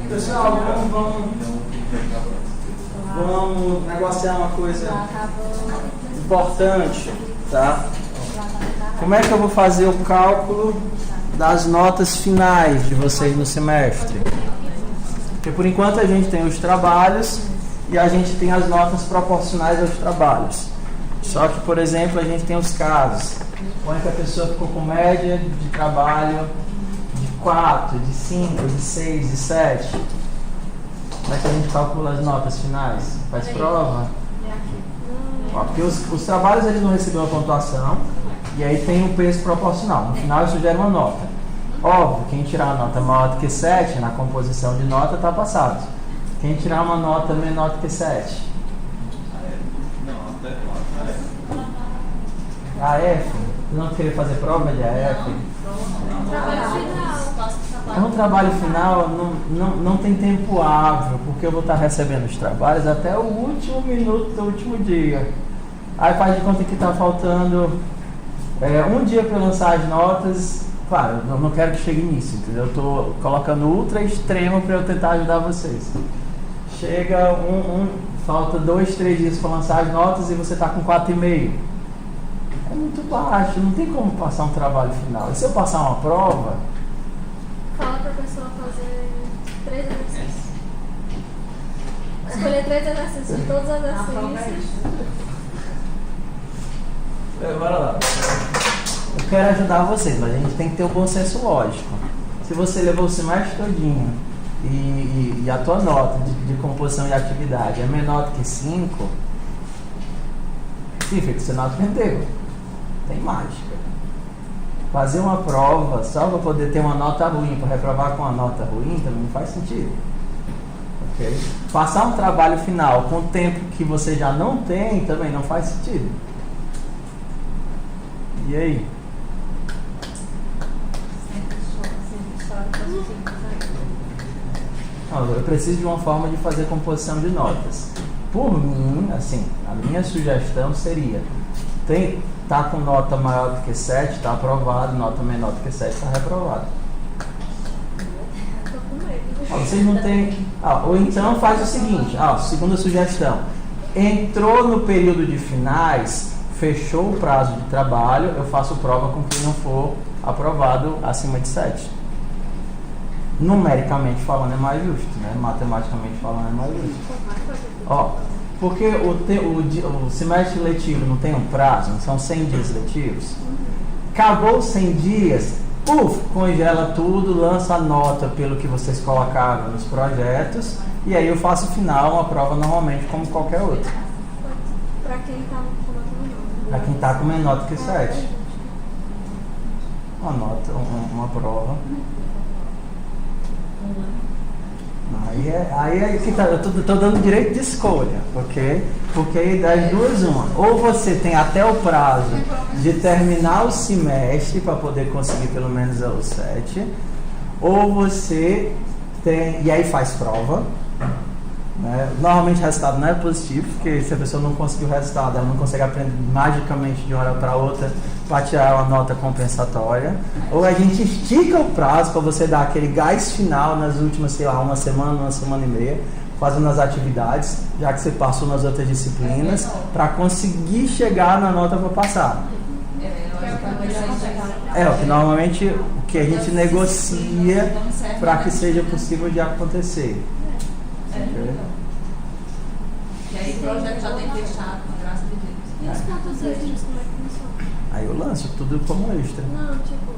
Pessoal, vamos negociar uma coisa importante, tá? Como é que eu vou fazer o cálculo das notas finais de vocês no semestre? Porque por enquanto a gente tem os trabalhos e a gente tem as notas proporcionais aos trabalhos. Só que, por exemplo, a gente tem os casos. Põe que a pessoa ficou com média de trabalho de 4, de 5, de 6, de 7. Como é que a gente calcula as notas finais? Faz prova? Ó, porque os trabalhos eles não recebem uma pontuação e aí tem um peso proporcional. No final isso gera uma nota. Óbvio, quem tirar uma nota maior do que 7 na composição de nota está passado. Quem tirar uma nota menor do que 7? A F? Não querer fazer prova de AF? É um trabalho final, não tem tempo hábil, porque eu vou estar recebendo os trabalhos até o último minuto do último dia. Aí faz de conta que está faltando um dia para lançar as notas. Claro, eu não quero que chegue nisso, entendeu? Eu estou colocando ultra extremo para eu tentar ajudar vocês. Chega falta 2, 3 dias para lançar as notas e você está com 4,5. É muito baixo, não tem como passar um trabalho final. E se eu passar uma prova... Fala para a pessoa fazer 3 exercícios. Escolher 3 exercícios de todos os exercícios. Bora lá. Eu quero ajudar vocês, mas a gente tem que ter um bom senso lógico. Se você levou o semestre todinho e a tua nota de composição e atividade é menor do que 5, significa que você não aprendeu. Tem mágica. Fazer uma prova só para poder ter uma nota ruim, para reprovar com uma nota ruim, também não faz sentido. Okay? Passar um trabalho final com o tempo que você já não tem, também não faz sentido. E aí? Não, eu preciso de uma forma de fazer composição de notas. Por mim, assim, a minha sugestão seria: tá com nota maior do que 7, está aprovado, nota menor do que 7, está reprovado. Vocês não têm. Ou então faz o seguinte, segunda sugestão. Entrou no período de finais, fechou o prazo de trabalho, eu faço prova com quem não for aprovado acima de 7. Numericamente falando é mais justo, né? Matematicamente falando é mais justo. Porque o semestre letivo não tem um prazo, não são 100 dias letivos. Acabou os 100 dias, congela tudo, lança a nota pelo que vocês colocaram nos projetos e aí eu faço final, uma prova normalmente como qualquer outra. Para quem está com nota menor. Para quem está com menor do que 7. Uma nota, uma prova. Aí é que tá, eu tô dando direito de escolha, ok? Porque aí das duas uma. Ou você tem até o prazo de terminar o semestre para poder conseguir pelo menos os 7, ou você tem, e aí faz prova, né? Normalmente o resultado não é positivo, porque se a pessoa não conseguir o resultado, ela não consegue aprender magicamente de uma hora para outra para tirar uma nota compensatória. Ou a gente estica o prazo para você dar aquele gás final nas últimas, sei lá, uma semana e meia, fazendo as atividades, já que você passou nas outras disciplinas, para conseguir chegar na nota para passar. O que normalmente o que a gente negocia para que seja possível de acontecer. E aí o projeto já tem fechado, graças a Deus. E os pontos extras, como é que funciona? Aí eu lanço tudo como extra. Não, tipo,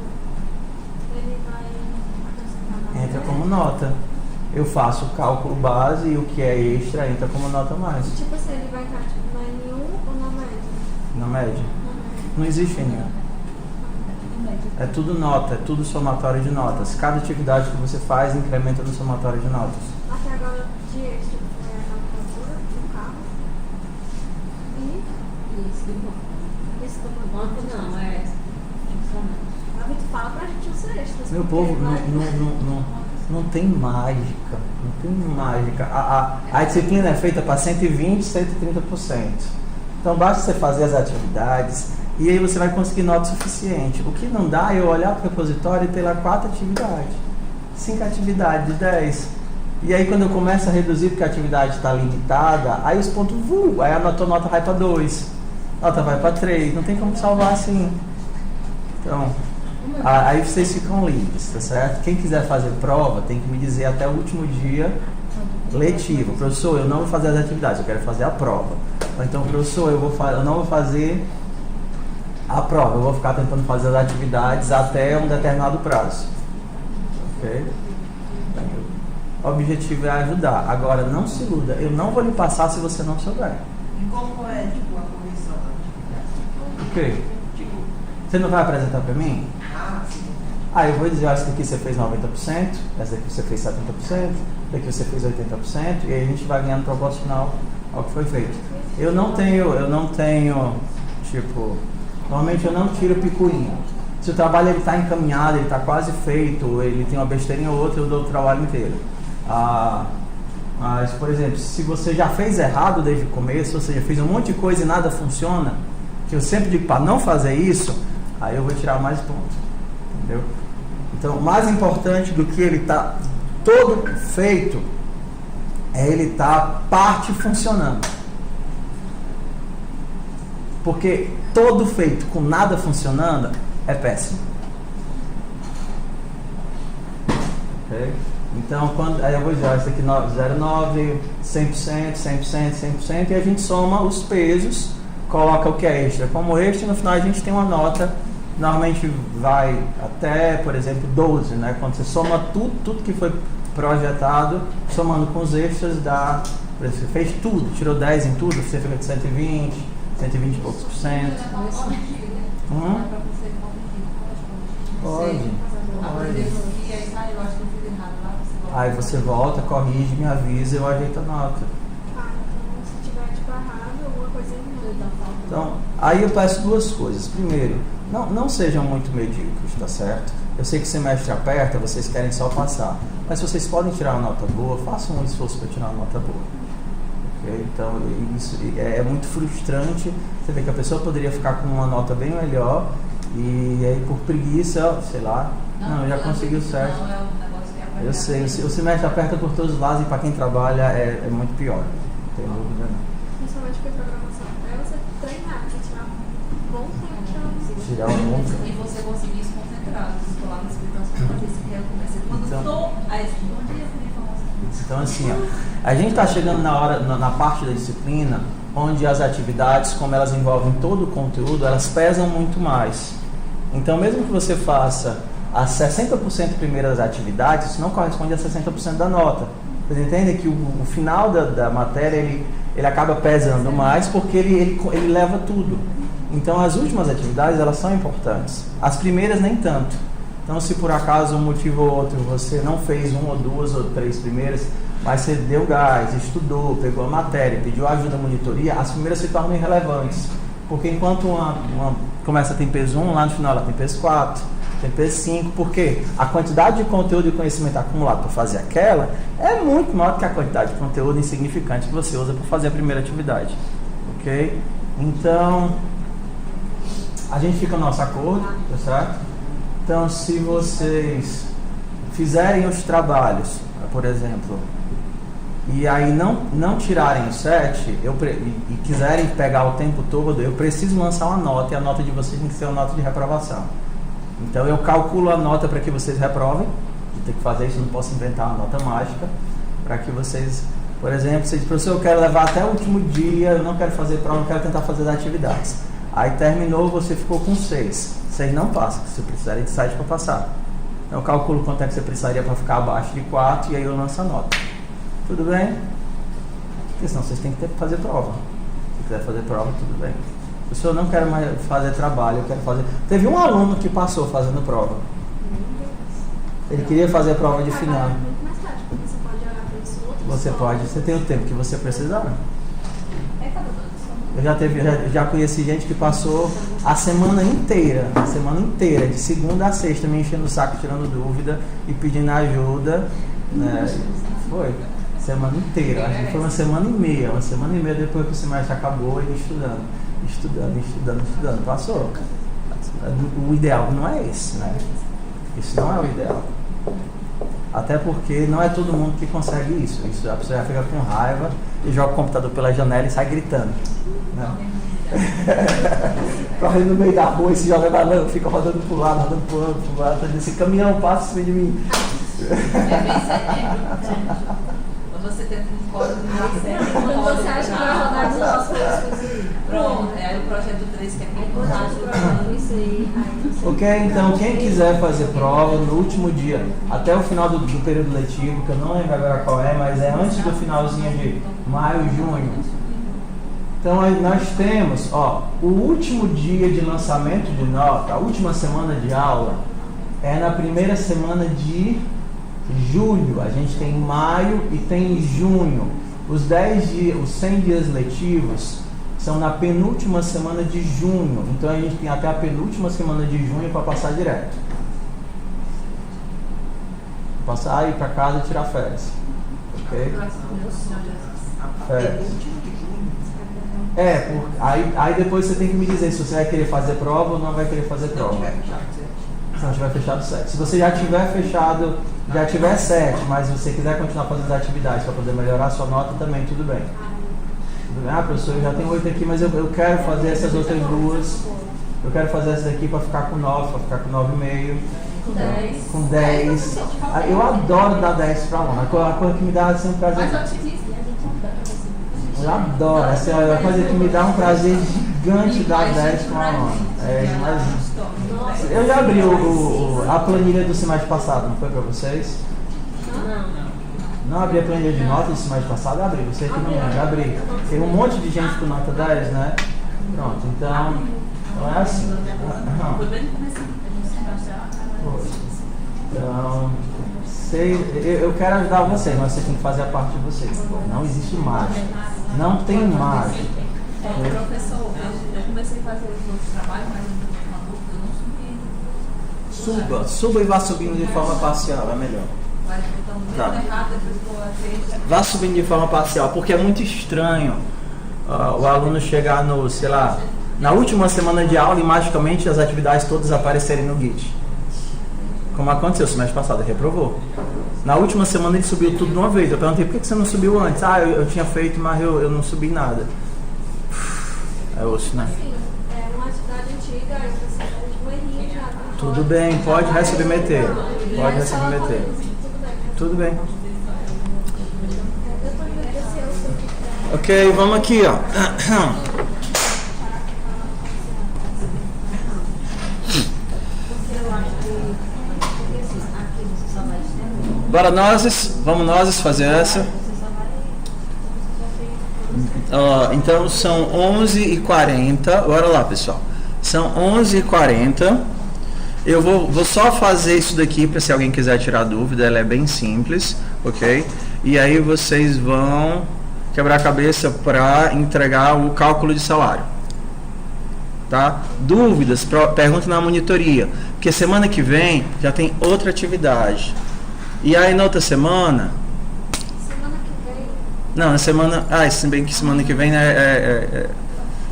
ele vai... Entra como nota. Eu faço o cálculo base e o que é extra entra como nota mais. Tipo assim, ele vai estar tipo, na N1 ou na média? Na média. Não existe nenhum. É tudo nota, é tudo somatório de notas. Cada atividade que você faz incrementa no somatório de notas. Até agora, de extra, foi a calculadora do carro. E Isso, do banco. esse do Banco não, é funcionário. A gente fala pra gente os extras. Meu porque povo, vai- não tem mágica. Não tem mágica. A disciplina é feita para 120%, 130%. Então basta você fazer as atividades e aí você vai conseguir nota suficiente. O que não dá é eu olhar para o repositório e ter lá 4 atividades, 5 atividades de 10. E aí quando eu começo a reduzir porque a atividade está limitada, aí os pontos aí a nota vai para 2, nota vai para 3, não tem como salvar assim. Então, aí vocês ficam livres, tá certo? Quem quiser fazer prova tem que me dizer até o último dia letivo. Professor, eu não vou fazer as atividades, eu quero fazer a prova. Ou então, professor, eu não vou fazer a prova, eu vou ficar tentando fazer as atividades até um determinado prazo. Ok? O objetivo é ajudar. Agora, não se iluda, eu não vou lhe passar se você não souber. E como é, tipo, a correção da atividade? O quê? Tipo, Você não vai apresentar para mim? sim. Eu vou dizer, essa daqui você fez 90%, essa daqui você fez 70%, essa daqui você fez 80%, e aí a gente vai ganhando proporcional ao que foi feito. Eu não tenho, tipo, normalmente eu não tiro picuinha. Se o trabalho está encaminhado, ele está quase feito, ele tem uma besteirinha ou outra, eu dou o trabalho inteiro. Mas, por exemplo, se você já fez errado desde o começo, ou seja, fez um monte de coisa e nada funciona, que eu sempre digo para não fazer isso, aí eu vou tirar mais pontos. Entendeu? Então, mais importante do que ele tá todo feito é ele tá parte funcionando. Porque todo feito com nada funcionando é péssimo. Ok? Então, aí eu vou dizer, isso aqui 0,9, 100%, 100%, 100%, e a gente soma os pesos, coloca o que é extra como extra, e no final a gente tem uma nota. Normalmente vai até, por exemplo, 12, né? Quando você soma tudo que foi projetado, somando com os extras, dá. Você fez tudo, tirou 10 em tudo, você fica de 120 e poucos por cento. Pode. Aí você volta, corrige, me avisa e eu ajeito a nota. Então, se tiver tipo errado, alguma coisa não. Então, aí eu peço duas coisas. Primeiro, não sejam muito medíocres, tá certo? Eu sei que o semestre aperta, vocês querem só passar. Mas se vocês podem tirar uma nota boa, façam um esforço para tirar uma nota boa. Okay? Então, isso é muito frustrante. Você vê que a pessoa poderia ficar com uma nota bem melhor e aí por preguiça, sei lá, já conseguiu certo. Eu sei, o semestre aperta por todos os lados e para quem trabalha é muito pior. Não tem dúvida não. Principalmente com a programação. É você treinar, porque tirar um bom tempo tirando Tirar um bom tempo. E você conseguir se concentrar, estou lá no escritório para fazer esse recomeço. Quando estou a informação. Então assim, a gente está chegando na parte da disciplina onde as atividades, como elas envolvem todo o conteúdo, elas pesam muito mais. Então mesmo que você faça as 60% primeiras atividades, isso não corresponde a 60% da nota. Vocês entendem que o final da matéria ele acaba pesando mais porque ele leva tudo. Então as últimas atividades elas são importantes, as primeiras nem tanto. Então se por acaso um motivo ou outro você não fez 1 ou 2 ou 3 primeiras, mas você deu gás, estudou, pegou a matéria, pediu ajuda à monitoria, as primeiras se tornam irrelevantes. Porque enquanto uma começa a ter peso 1, lá no final ela tem peso 4, tem peso 5, porque a quantidade de conteúdo e conhecimento acumulado para fazer aquela é muito maior do que a quantidade de conteúdo insignificante que você usa para fazer a primeira atividade. Ok? Então, a gente fica no nosso acordo, tá certo? Então, se vocês fizerem os trabalhos, por exemplo, e aí não tirarem o 7 e quiserem pegar o tempo todo, eu preciso lançar uma nota e a nota de vocês tem que ser uma nota de reprovação. Então eu calculo a nota para que vocês reprovem, eu tenho que fazer isso, não posso inventar uma nota mágica, para que vocês, por exemplo, você diz, professor, eu quero levar até o último dia, eu não quero fazer prova, eu quero tentar fazer as atividades. Aí terminou, você ficou com 6. 6 não passa, você precisaria de 7 para passar. Então eu calculo quanto é que você precisaria para ficar abaixo de 4 e aí eu lanço a nota. Tudo bem? Porque senão vocês têm que fazer prova. Se quiser fazer prova, tudo bem. Professor, eu não quero mais fazer trabalho, eu quero fazer... Teve um aluno que passou fazendo prova. Ele queria fazer a prova de final. Muito mais tarde, porque você pode olhar para isso outro. Você pode, você tem o tempo que você precisar. Eu já conheci gente que passou a semana inteira, de segunda a sexta, me enchendo o saco, tirando dúvida e pedindo ajuda, né? Foi, semana inteira, acho que foi uma semana e meia depois que o semestre acabou, ele estudando, passou. O ideal não é esse, né? Isso não é o ideal. Até porque não é todo mundo que consegue isso. A pessoa já fica com raiva e joga o computador pela janela e sai gritando, né? Corre no meio da rua e se joga na lama, fica rodando pro lado, rodando pro outro, esse caminhão passa em cima de mim. É bem sério. Quando você tem um código Quando você acha que vai rodar de nosso pronto, aí o projeto 3 que é bem importante. isso aí. Ok, então quem quiser fazer prova no último dia, até o final do período letivo, que eu não lembro agora qual é, mas é antes do finalzinho de maio, junho. Então nós temos, o último dia de lançamento de nota, a última semana de aula, é na primeira semana de julho. A gente tem maio e tem junho. Os 10 dias, os 100 dias letivos são na penúltima semana de junho. Então a gente tem até a penúltima semana de junho para passar direto. Passar, ir para casa e tirar férias. Ok? Férias. Aí depois você tem que me dizer se você vai querer fazer prova ou não vai querer fazer prova. Se não tiver fechado 7. Se você já tiver fechado, já tiver 7, mas você quiser continuar fazendo as atividades para poder melhorar a sua nota também, tudo bem. Tudo bem? Professor, eu já tenho 8 aqui, mas eu quero fazer essas outras duas. Eu quero fazer essa daqui para ficar com 9, para ficar com 9,5. Com 10. Eu adoro dar 10 para aluno. A coisa que me dá assim, um prazer. Eu adoro. Essa é a coisa que me dá um prazer gigante dar 10 para aluno. Eu já abri a planilha do semestre passado, não foi para vocês? Não abri a planilha de notas do semestre passado? Abri, você que não lembra, abri. Tem um monte de gente com nota 10, né? Pronto, então é assim. Então, eu quero ajudar vocês, mas você tem que fazer a parte de vocês. Não existe mágica. Não tem mágica. Professor, eu comecei a fazer os outros trabalhos, mas eu não subi. Suba e vá subindo de forma parcial, é melhor. Vá subindo de forma parcial, porque é muito estranho o aluno chegar no, sei lá, na última semana de aula e magicamente as atividades todas aparecerem no Git. Como aconteceu o semestre passado, ele reprovou. Na última semana ele subiu tudo de uma vez. Eu perguntei, por que você não subiu antes? Eu tinha feito, mas eu não subi nada. É osso, né? Sim, é uma atividade antiga, eu preciso de um errinho já. Tudo bem, pode resubmeter. Pode resubmeter. Tudo bem. Ok, vamos aqui, ó. Bora vamos nós fazer essa. Então são 11h40. Bora lá, pessoal. São 11h40. Eu vou só fazer isso daqui para se alguém quiser tirar dúvida. Ela é bem simples, ok? E aí vocês vão quebrar a cabeça para entregar o cálculo de salário. Tá? Dúvidas, pergunta na monitoria. Porque semana que vem já tem outra atividade. E aí na outra semana... Semana que vem? Não, na semana... se bem que semana que vem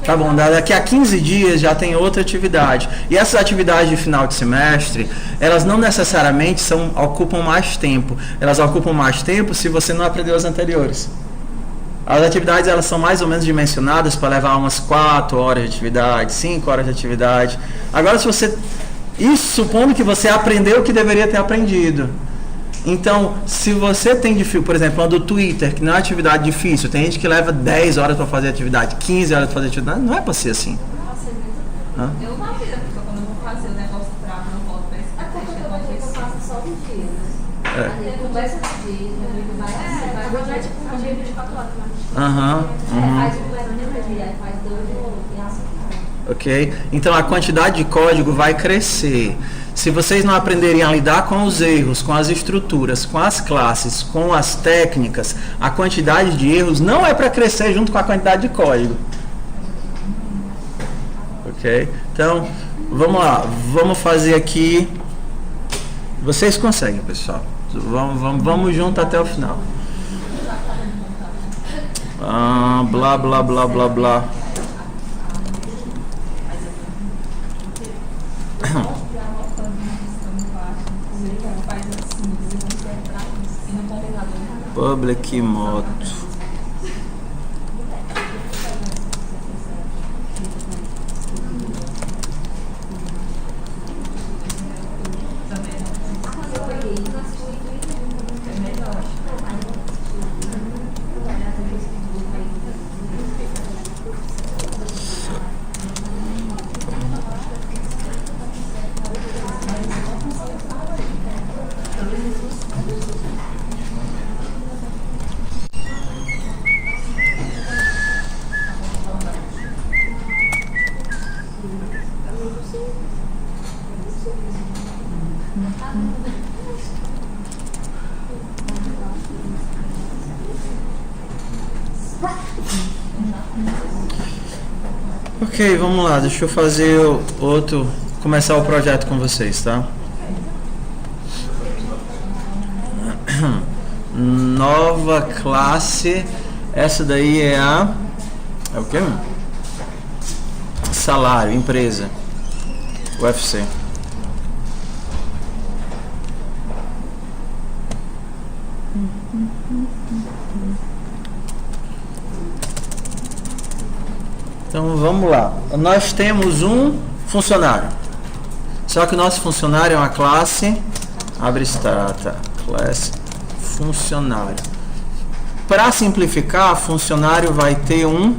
tá bom, daqui a 15 dias já tem outra atividade. E essas atividades de final de semestre, elas não necessariamente ocupam mais tempo. Elas ocupam mais tempo se você não aprendeu as anteriores. As atividades, elas são mais ou menos dimensionadas para levar umas 4 horas de atividade, 5 horas de atividade. Agora, se você... Isso supondo que você aprendeu o que deveria ter aprendido. Então, se você tem dificuldade, por exemplo, a do Twitter, que não é atividade difícil, tem gente que leva 10 horas para fazer atividade, 15 horas para fazer atividade, não é para ser assim. Eu não fiz, porque quando eu vou fazer o negócio trava, não volto para esse. Eu faço só um dia, né? Aí começa o dia, vai tipo um dia 24 horas. Aham. Faz um dia, faz 2 e assim. ok? Então a quantidade de código vai crescer. Se vocês não aprenderem a lidar com os erros, com as estruturas, com as classes, com as técnicas, a quantidade de erros não é para crescer junto com a quantidade de código. Ok? Então, vamos lá. Vamos fazer aqui. Vocês conseguem, pessoal. Vamos junto até o final. Blá, blá, blá, blá, blá. Public moto. Ok, vamos lá, deixa eu fazer começar o projeto com vocês, tá? Nova classe, essa daí é o quê? Salário, empresa, UFC. Então vamos lá. Nós temos um funcionário. Só que o nosso funcionário é uma classe abstrata. Classe funcionário. Para simplificar, funcionário vai ter um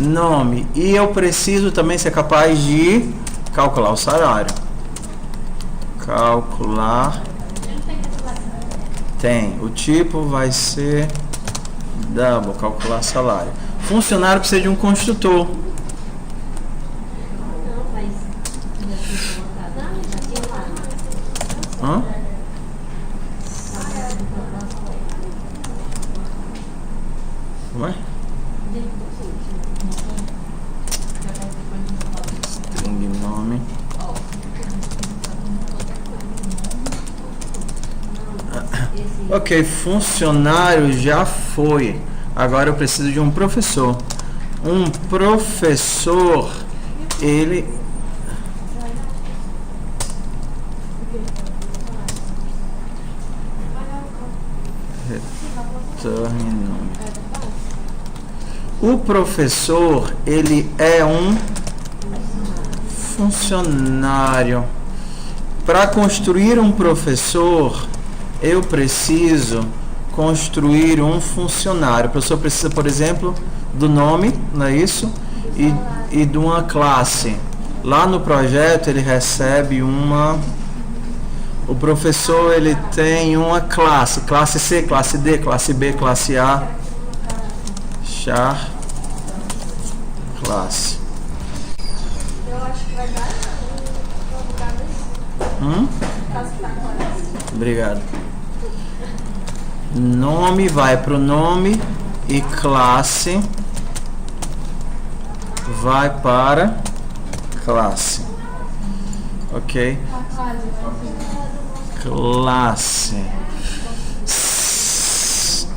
nome. E eu preciso também ser capaz de calcular o salário. Calcular. Tem. O tipo vai ser double, calcular salário. Funcionário precisa de um construtor. Hã? Ué? String nome. Ok, funcionário já foi. Agora eu preciso de um professor. Um professor, ele... Retorne nome. O professor, ele é um funcionário. Para construir um professor, eu preciso construir um funcionário. O professor precisa, por exemplo, do nome, não é isso? E de uma classe. Lá no projeto ele recebe uma... O professor ele tem uma classe. Classe C, classe D, classe B, classe A. Char. Classe. Eu acho que vai dar Obrigado. Nome vai para o nome e classe vai para classe. Ok? Classe.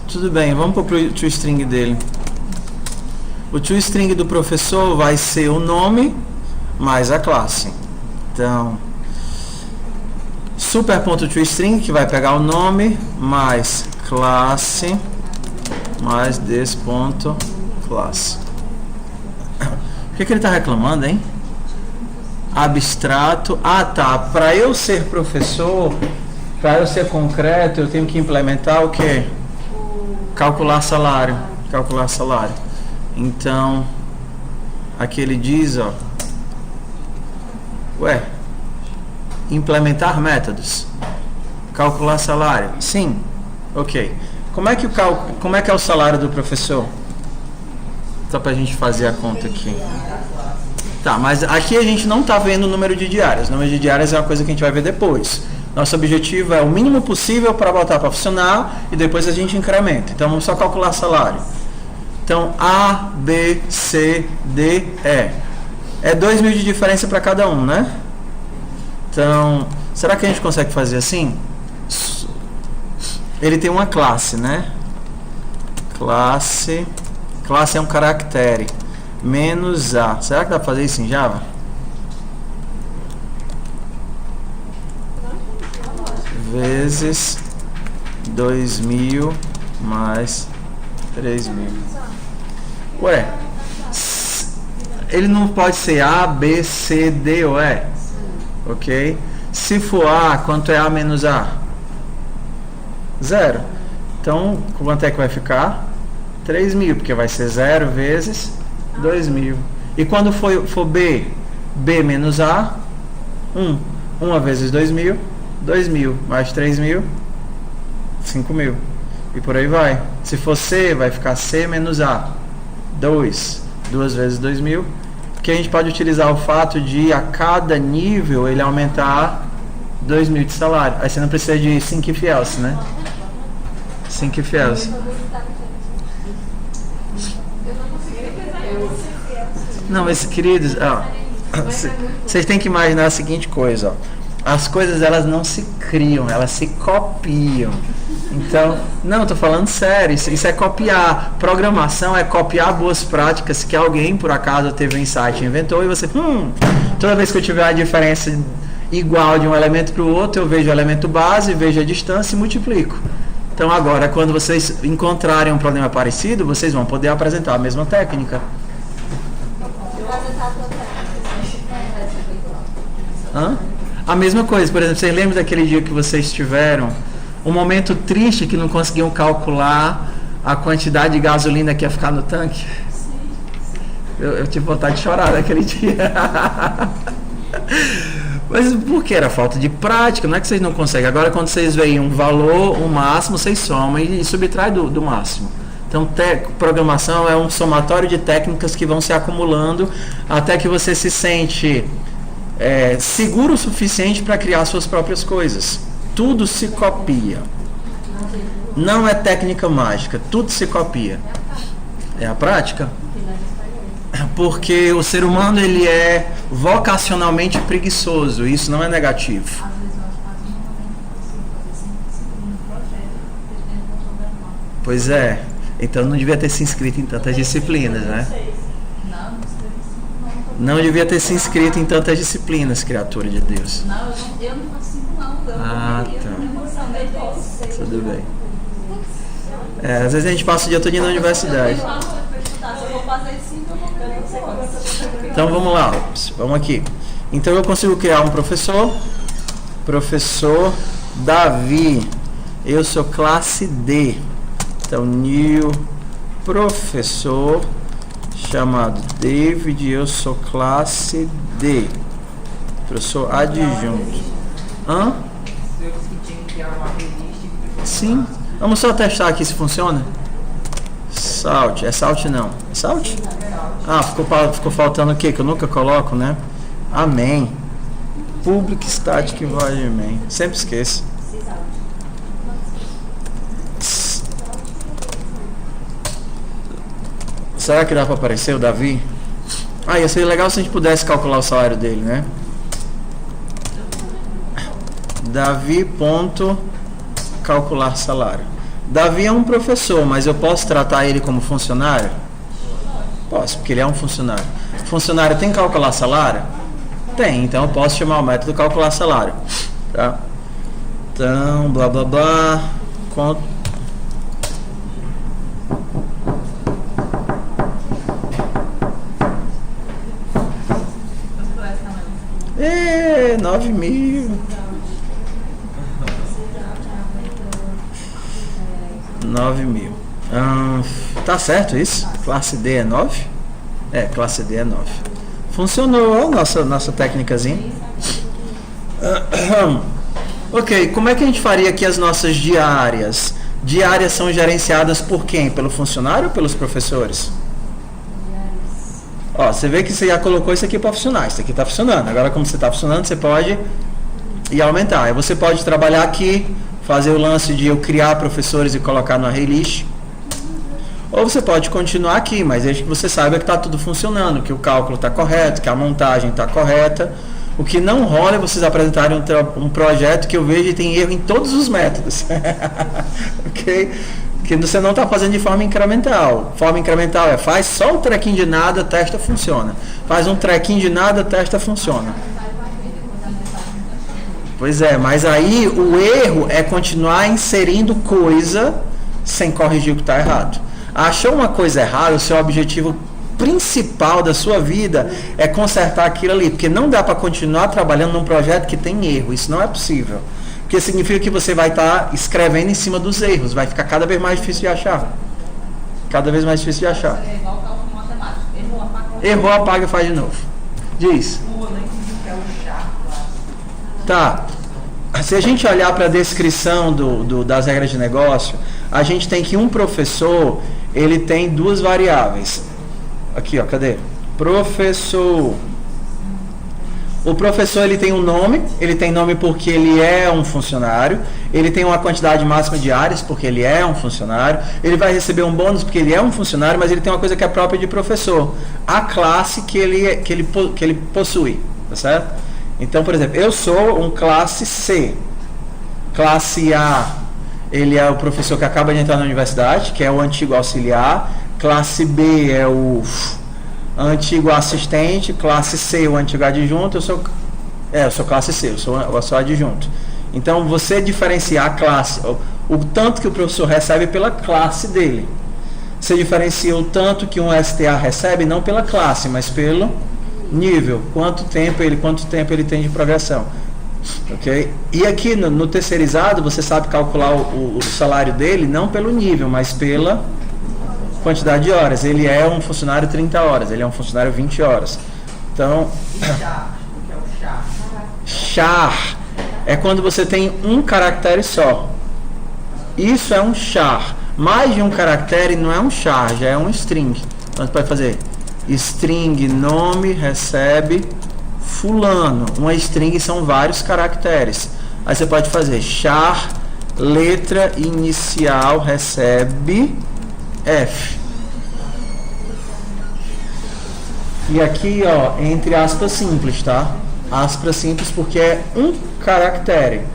Tudo bem, vamos para o toString dele. O toString do professor vai ser o nome mais a classe. Então, super.toString, que vai pegar o nome mais classe mais this.classe. O que ele está reclamando, hein? Abstrato. Ah, tá. Para eu ser professor, para eu ser concreto, eu tenho que implementar o quê? Calcular salário. Calcular salário. Então, aqui ele diz, ó. Ué, implementar métodos. Calcular salário. Sim. Ok. Como é que é o salário do professor? Só para a gente fazer a conta aqui. Tá, mas aqui a gente não está vendo o número de diárias. O número de diárias é uma coisa que a gente vai ver depois. Nosso objetivo é o mínimo possível para botar para funcionar e depois a gente incrementa. Então vamos só calcular salário. Então A, B, C, D, E. É 2.000 de diferença para cada um, né? Então, será que a gente consegue fazer assim? Ele tem uma classe, né? Classe é um caractere. Menos A. Será que dá para fazer isso em Java? Vezes 2.000 mais 3.000. Ué, ele não pode ser A, B, C, D ou E? Ok? Se for A, quanto é A menos A? 0. Então, quanto é que vai ficar? 3.000, porque vai ser 0 vezes 2.000. E quando for B, B menos A, 1. 1 vezes 2.000, 2.000 mais 3.000, 5.000. E por aí vai. Se for C, vai ficar C menos A, 2. 2 vezes 2.000. Porque a gente pode utilizar o fato de a cada nível ele aumentar 2.000 de salário. Aí você não precisa de sync if else, né? Sync if else. Não, mas queridos, vocês têm que imaginar a seguinte coisa, ó. As coisas elas não se criam, elas se copiam. Então, não, estou falando sério, isso é copiar. Programação é copiar boas práticas que alguém por acaso teve um insight e inventou e você, toda vez que eu tiver a diferença igual de um elemento para o outro, eu vejo o elemento base, vejo a distância e multiplico. Então agora, quando vocês encontrarem um problema parecido, vocês vão poder apresentar a mesma técnica. A mesma coisa, por exemplo, vocês lembram daquele dia que vocês tiveram um momento triste que não conseguiam calcular a quantidade de gasolina que ia ficar no tanque? Eu tive vontade de chorar naquele dia. Mas por que? Era falta de prática, não é que vocês não conseguem. Agora quando vocês veem um valor, um máximo, vocês somam e subtrai do máximo. Então, programação é um somatório de técnicas que vão se acumulando até que você se sente seguro o suficiente para criar suas próprias coisas. Tudo se copia. Não é técnica mágica, tudo se copia. É a prática. Porque o ser humano ele é vocacionalmente preguiçoso. Isso não é negativo. Pois é. Então não devia ter se inscrito em tantas disciplinas, né? Não devia ter se inscrito em tantas disciplinas, criatura de Deus. Não, eu não participo não. Tá. Tudo bem. Às vezes a gente passa o dia todo na universidade. Então vamos lá, vamos aqui. Então eu consigo criar um professor Davi, eu sou classe D. Então new professor chamado David, eu sou classe D, professor adjunto. Sim, vamos só testar aqui se funciona. Salt, é Salt não, é Salt? Ficou faltando o que eu nunca coloco, né? Amém. Public static void main. Sempre esqueço. Será que dá para aparecer o Davi? Ia ser legal se a gente pudesse calcular o salário dele, né? Davi ponto calcular salário. Davi é um professor, mas eu posso tratar ele como funcionário? Posso, porque ele é um funcionário. Funcionário tem que calcular salário? Tem, então eu posso chamar o método calcular salário. Tá? Então, blá blá blá. É, 9.000. 9.000. Tá certo isso? Classe D é 9? Classe D é 9. Funcionou a nossa técnicazinha. Ok, como é que a gente faria aqui as nossas diárias? Diárias são gerenciadas por quem? Pelo funcionário ou pelos professores? Ó, você vê que você já colocou isso aqui para funcionar. Isso aqui está funcionando. Agora, como você está funcionando, você pode ir aumentar. Aí você pode trabalhar aqui, fazer o lance de eu criar professores e colocar no array list. Ou você pode continuar aqui, mas desde que você saiba que está tudo funcionando, que o cálculo está correto, que a montagem está correta. O que não rola é vocês apresentarem um projeto que eu vejo e tem erro em todos os métodos. Ok? Que você não está fazendo de forma incremental. Forma incremental é faz só um trequinho de nada, testa, funciona. Faz um trequinho de nada, testa, funciona. Pois é, mas aí o erro é continuar inserindo coisa sem corrigir o que está errado. Achou uma coisa errada, o seu objetivo principal da sua vida é consertar aquilo ali, porque não dá para continuar trabalhando num projeto que tem erro, isso não é possível, porque significa que você vai estar escrevendo em cima dos erros, vai ficar cada vez mais difícil de achar, errou, apaga e faz de novo. Diz. Tá, se a gente olhar para a descrição das regras de negócio, a gente tem que um professor, ele tem duas variáveis. Aqui, ó, cadê? Professor. O professor, ele tem um nome. Ele tem nome porque ele é um funcionário. Ele tem uma quantidade máxima de áreas porque ele é um funcionário. Ele vai receber um bônus porque ele é um funcionário, mas ele tem uma coisa que é própria de professor. A classe que ele possui. Tá certo? Então, por exemplo, eu sou um classe C. Classe A, ele é o professor que acaba de entrar na universidade, que é o antigo auxiliar. Classe B é o antigo assistente, classe C o antigo adjunto, eu sou classe C, eu sou adjunto. Então você diferenciar a classe, o tanto que o professor recebe pela classe dele. Você diferencia o tanto que um STA recebe não pela classe, mas pelo nível, quanto tempo ele tem de progressão. Ok? E aqui no terceirizado você sabe calcular o salário dele não pelo nível, mas pela quantidade de horas. Ele é um funcionário 30 horas, ele é um funcionário 20 horas. Então, char é quando você tem um caractere só. Isso é um char. Mais de um caractere não é um char, já é um string. Então você pode fazer string nome recebe fulano. Uma string são vários caracteres. Aí você pode fazer char letra inicial recebe F. E aqui, ó, entre aspas simples, tá? Aspas simples porque é um caractere.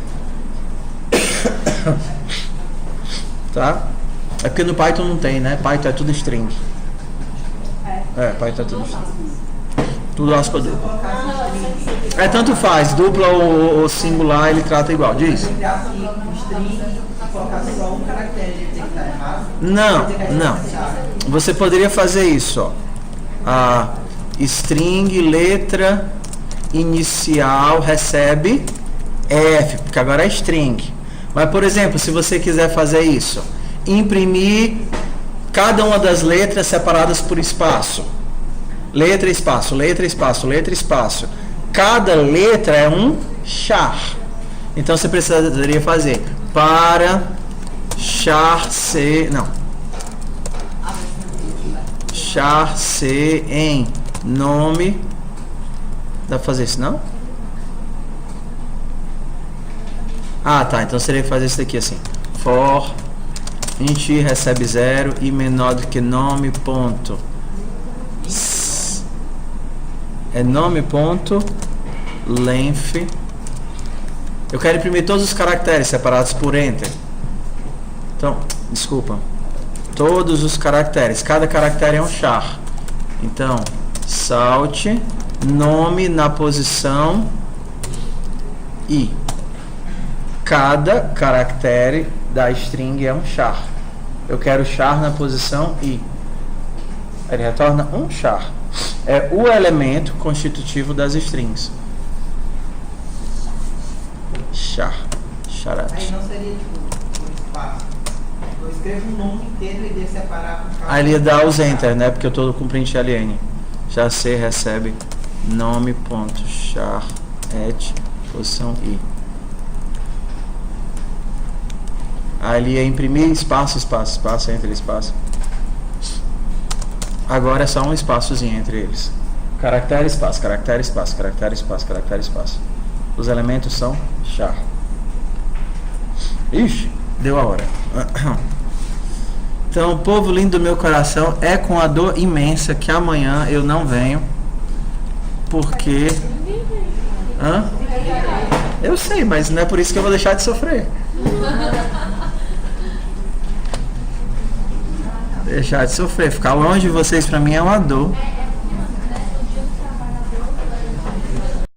Tá? É porque no Python não tem, né? Python é tudo string. Python é tudo string. Tudo aspas dupla. Tanto faz, dupla ou singular, ele trata igual. Diz. Não. Você poderia fazer isso, ó. A string letra inicial recebe F, porque agora é string. Mas, por exemplo, se você quiser fazer isso, imprimir cada uma das letras separadas por espaço. Letra, espaço, letra, espaço, letra, espaço. Cada letra é um char. Então você precisaria fazer para char C, não. Char C em nome. Dá pra fazer isso, não? Ah, tá. Então seria fazer isso daqui assim. For int recebe 0 e menor do que nome ponto. É nome ponto length. Eu quero imprimir todos os caracteres separados por enter. Então, desculpa. Todos os caracteres. Cada caractere é um char. Então, salt nome na posição i. Cada caractere da string é um char. Eu quero char na posição i. Ele retorna um char. É o elemento constitutivo das strings. Char. Charat. Aí não seria tipo um espaço. Eu escrevo um nome inteiro e deixo separar com cada. Aí ele dá os enter, né? Porque eu estou com print ln. Já C recebe nome ponto char et posição i. Aí ele ia imprimir espaço, espaço, espaço, enter, espaço. Agora é só um espaçozinho entre eles. Caractere, espaço, caractere, espaço, caractere, espaço, caractere, espaço. Os elementos são char. Ixi, deu a hora. Então, povo lindo do meu coração, é com a dor imensa que amanhã eu não venho. Porque... Hã? Eu sei, mas não é por isso que eu vou deixar de sofrer. Deixar de sofrer. Ficar longe de vocês pra mim é uma dor.